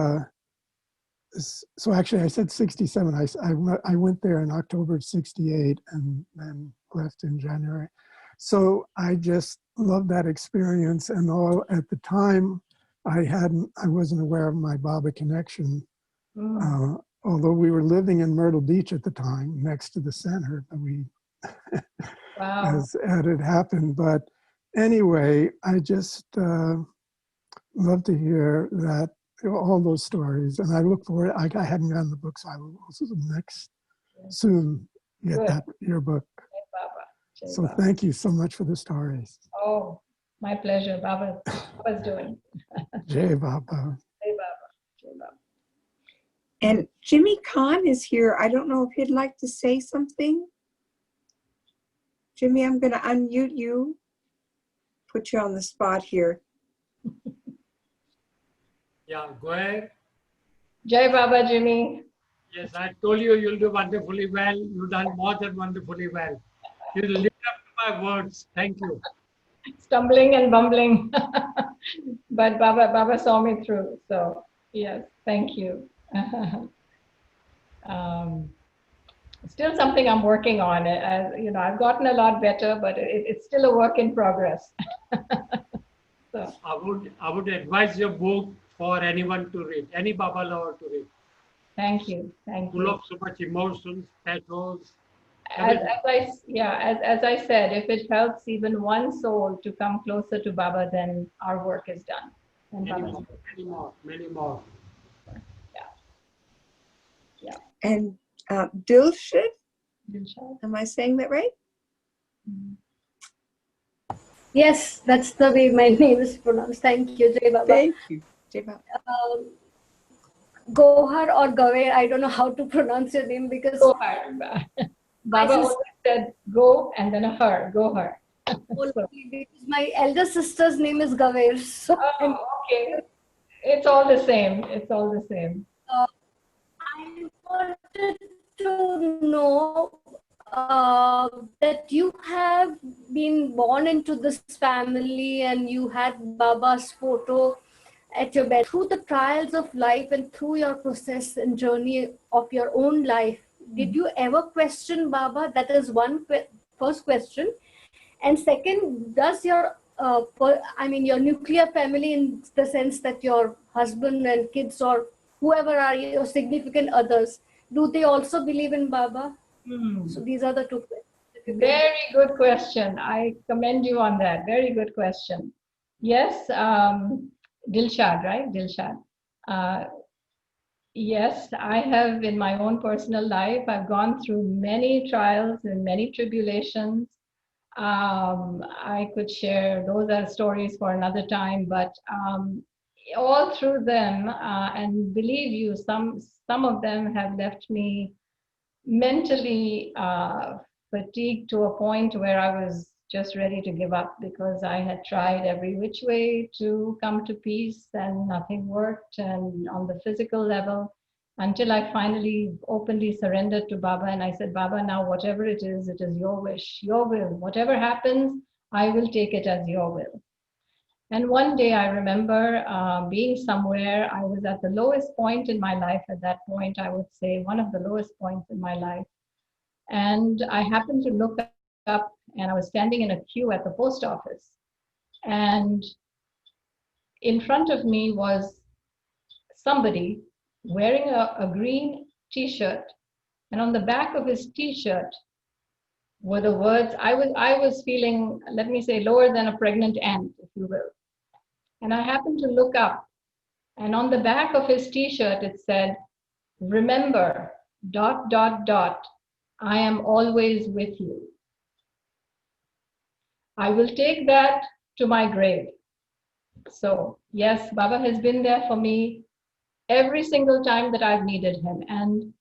[SPEAKER 8] so actually I said 67. I went there in October of 68 and then left in January. So I just loved that experience. And at the time I wasn't aware of my Baba connection although we were living in Myrtle Beach at the time, next to the center, but
[SPEAKER 1] Wow.
[SPEAKER 8] as it happened. But anyway, I just love to hear that, all those stories, and I look forward. I hadn't gotten the book, so I will also next soon get
[SPEAKER 1] Good.
[SPEAKER 8] your book.
[SPEAKER 1] Jai Baba. Jai
[SPEAKER 8] So
[SPEAKER 1] Baba.
[SPEAKER 8] thank you so much for the stories.
[SPEAKER 1] Oh, my pleasure. Baba's doing.
[SPEAKER 8] Jai Baba.
[SPEAKER 1] Jai Baba. Jai Baba.
[SPEAKER 7] And Jimmy Khan is here. I don't know if he'd like to say something. Jimmy, I'm going to unmute you. Put you on the spot here.
[SPEAKER 9] Yeah, Goher.
[SPEAKER 1] Jai Baba, Jimmy.
[SPEAKER 9] Yes, I told you you'll do wonderfully well. You've done more than wonderfully well. You lived up to my words. Thank you.
[SPEAKER 1] Stumbling and bumbling. But Baba saw me through. So yes, thank you. Still something I'm working on. I've gotten a lot better, but it's still a work in progress. So
[SPEAKER 9] I would advise your book for anyone to read, any Baba lover to read.
[SPEAKER 1] thank you.
[SPEAKER 9] Full of so much emotions, pathos.
[SPEAKER 1] As I said, if it helps even one soul to come closer to Baba, then our work is done. And
[SPEAKER 9] Many more.
[SPEAKER 1] Yeah.
[SPEAKER 7] And Dilshad,
[SPEAKER 1] Dilshad.
[SPEAKER 7] am I saying that right?
[SPEAKER 10] Yes, that's the way my name is pronounced. Thank you, Jai Baba.
[SPEAKER 7] Thank you. Jai Baba.
[SPEAKER 10] Gohar or Gaver, I don't know how to pronounce your name because
[SPEAKER 1] Gohar. Baba always said go and then a her, Gohar.
[SPEAKER 10] because my elder sister's name is Gaver. So
[SPEAKER 1] Okay. It's all the same. It's all the same.
[SPEAKER 10] I wanted to know that you have been born into this family and you had Baba's photo at your bed. Through the trials of life and through your process and journey of your own life, did you ever question Baba? That is first question. And second, does your your nuclear family, in the sense that your husband and kids or whoever are your significant others, do they also believe in Baba? So these are the two questions.
[SPEAKER 1] Very good question. I commend you on that. Very good question. Yes, Dilshad, right? Dilshad. Yes, I have in my own personal life, I've gone through many trials and many tribulations. I could share, those are stories for another time, but all through them, and believe you, some of them have left me mentally fatigued to a point where I was just ready to give up, because I had tried every which way to come to peace and nothing worked, and on the physical level, until I finally openly surrendered to Baba, and I said, Baba, now whatever it is your wish, your will. Whatever happens, I will take it as your will. And one day I remember being somewhere. I was at the lowest point in my life at that point, I would say one of the lowest points in my life. And I happened to look up, and I was standing in a queue at the post office. And in front of me was somebody wearing a green t-shirt. And on the back of his t-shirt were the words, I was feeling, let me say, lower than a pregnant ant, if you will. And I happened to look up, and on the back of his t-shirt, it said, remember, ... I am always with you. I will take that to my grave. So yes, Baba has been there for me every single time that I've needed him. And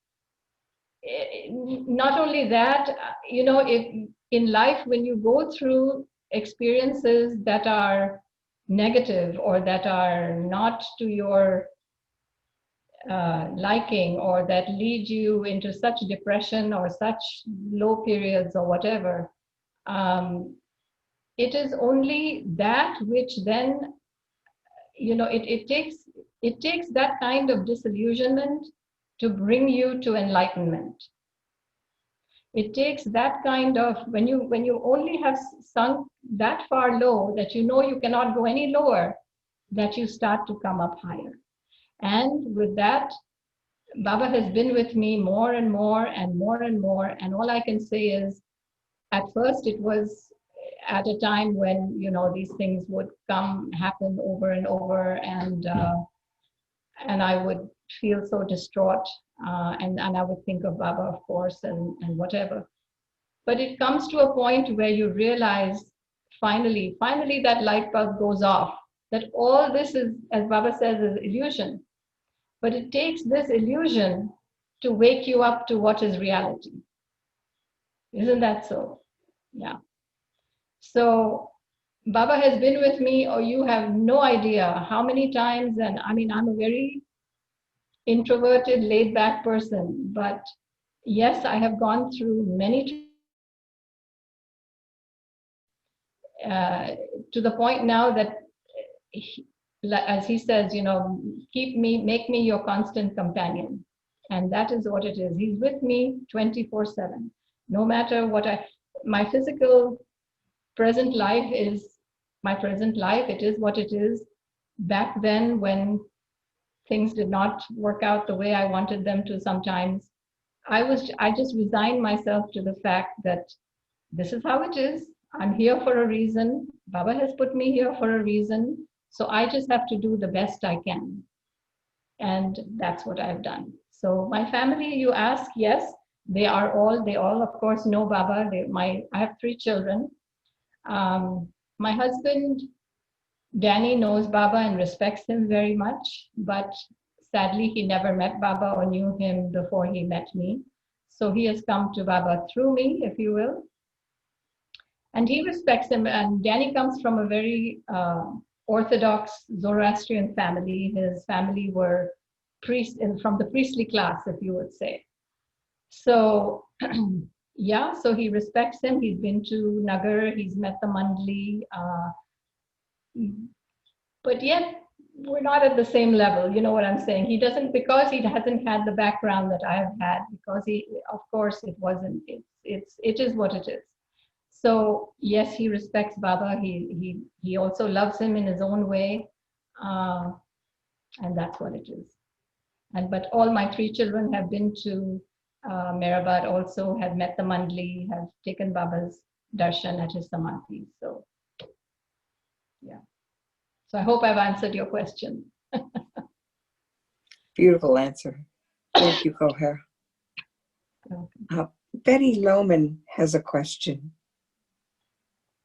[SPEAKER 1] not only that, if in life, when you go through experiences that are negative or that are not to your liking, or that lead you into such depression or such low periods or whatever, it is only that which then, it takes that kind of disillusionment to bring you to enlightenment. It takes that kind of, when you only have sunk that far low that you cannot go any lower, that you start to come up higher. And with that, Baba has been with me more and more and more and more. And all I can say is, at first it was at a time when, you know, these things would happen over and over, and I would feel so distraught, and I would think of Baba, of course, and whatever. But it comes to a point where you realize, finally that light bulb goes off, that all this is, as Baba says, is illusion. But it takes this illusion to wake you up to what is reality. Isn't that so? Yeah. So Baba has been with me, or you have no idea how many times. And I mean, I'm a very introverted, laid back person, but yes, I have gone through many to the point now that, as he says, you know, make me your constant companion. And that is what it is. He's with me 24/7. No matter what my physical present life is my present life. It is what it is. Back then, when things did not work out the way I wanted them to sometimes, I just resigned myself to the fact that this is how it is. I'm here for a reason. Baba has put me here for a reason. So I just have to do the best I can. And that's what I've done. So my family, you ask, yes, they all of course know Baba. I have 3 children. My husband, Danny, knows Baba and respects him very much, but sadly he never met Baba or knew him before he met me. So he has come to Baba through me, if you will. And he respects him. And Danny comes from a very orthodox Zoroastrian family. His family were priests from the priestly class, if you would say. So yeah, so he respects him. He's been to Nagar, he's met the Mandli, but yet we're not at the same level. You know what I'm saying? He doesn't, because he hasn't had the background that I have had, because of course it wasn't, it is what it is. So yes, he respects Baba. He also loves him in his own way, and that's what it is. But all my 3 children have been to Mehrabad, also have met the Mandli, have taken Baba's darshan at his samadhi. So yeah. So I hope I've answered your question.
[SPEAKER 7] Beautiful answer. Thank you, Goher. Betty Lohman has a question.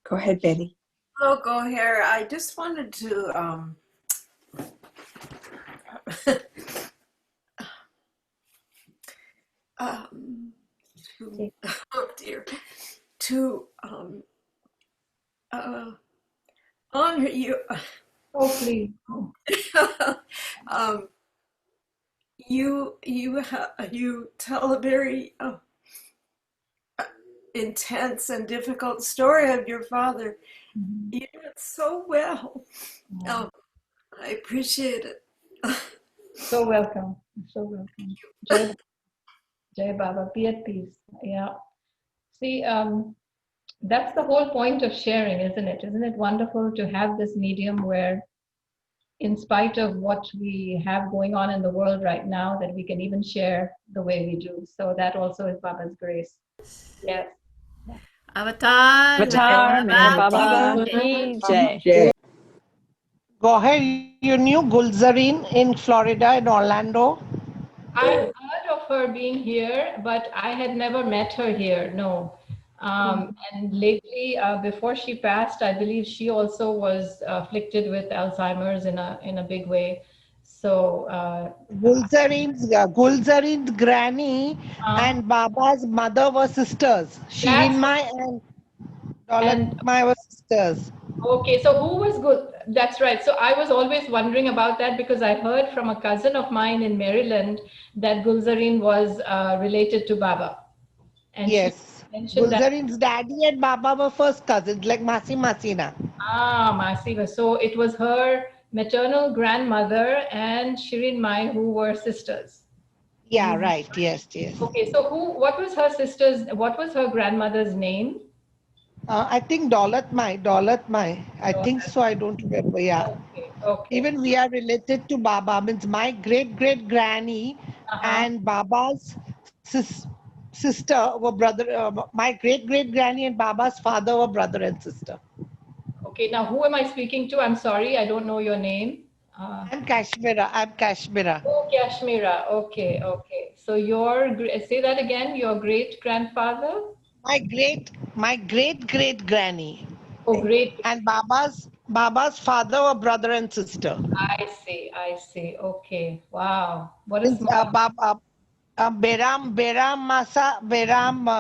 [SPEAKER 7] Go ahead, Betty.
[SPEAKER 11] Hello, Goher. I just wanted to oh dear, to honor you.
[SPEAKER 1] Oh, please.
[SPEAKER 11] You tell a very intense and difficult story of your father. Mm-hmm. You do it so well. I appreciate it.
[SPEAKER 1] So welcome. So welcome. Jai Baba, be at peace. Yeah. See, that's the whole point of sharing, isn't it? Isn't it wonderful to have this medium where, in spite of what we have going on in the world right now, that we can even share the way we do. So that also is Baba's grace. Yes.
[SPEAKER 12] Avatar Baba Ki Jai.
[SPEAKER 13] Goher, you knew Gulzarine in Florida, in Orlando?
[SPEAKER 1] I heard of her being here, but I had never met her here, no. And lately, before she passed, I believe she also was afflicted with Alzheimer's in a big way. So
[SPEAKER 13] Gulzarine's granny and Baba's mother were sisters. Shirin Mai and Daulat Mai were sisters.
[SPEAKER 1] Okay, so who was good? That's right. So I was always wondering about that, because I heard from a cousin of mine in Maryland that Gulzarine was related to Baba. And
[SPEAKER 13] yes, Gulzarine's daddy and Baba were first cousins, like Masi Masina.
[SPEAKER 1] Masi. So it was her maternal grandmother and Shirin Mai who were sisters.
[SPEAKER 13] Yeah, right. Yes, yes.
[SPEAKER 1] Okay, so what was her grandmother's name?
[SPEAKER 13] I think Daulat Mai. I think so. I don't remember. Yeah.
[SPEAKER 1] Okay. Okay.
[SPEAKER 13] Even we are related to Baba. Means my great great granny and Baba's sister were brother. My great great granny and Baba's father were brother and sister.
[SPEAKER 1] Okay, now who am I speaking to? I'm sorry, I don't know your name.
[SPEAKER 13] I'm Kashmira. I'm Kashmira.
[SPEAKER 1] Oh, Kashmira. Okay, okay. So say that again, your great grandfather?
[SPEAKER 13] My great great granny.
[SPEAKER 1] Oh, great.
[SPEAKER 13] And Baba's father were brother and sister.
[SPEAKER 1] I see, I see. Okay. Wow. What a
[SPEAKER 13] Means,
[SPEAKER 1] small.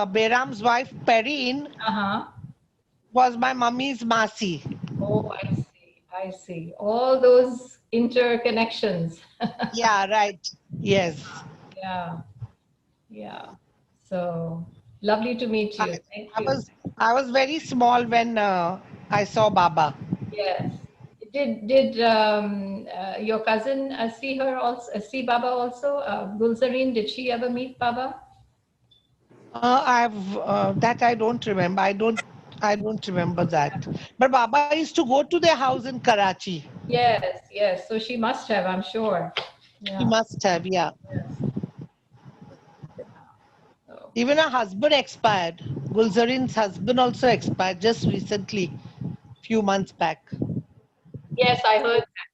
[SPEAKER 13] Beram's wife Perrine was my mummy's Masi.
[SPEAKER 1] Oh, I see. I see. All those interconnections.
[SPEAKER 13] Yeah, right. Yes.
[SPEAKER 1] Yeah. Yeah. So lovely to meet you. Thank you.
[SPEAKER 13] I was very small when I saw Baba.
[SPEAKER 1] Yes. Did your cousin see her also? See Baba also? Gulzareen, did she ever meet Baba?
[SPEAKER 13] That I don't remember. I don't remember that. But Baba used to go to their house in Karachi.
[SPEAKER 1] Yes, yes. So she must have, I'm sure.
[SPEAKER 13] He
[SPEAKER 1] Yeah.
[SPEAKER 13] must have, yeah.
[SPEAKER 1] So.
[SPEAKER 13] Even her husband expired. Gulzarin's husband also expired just recently, few months back.
[SPEAKER 1] Yes, I heard that.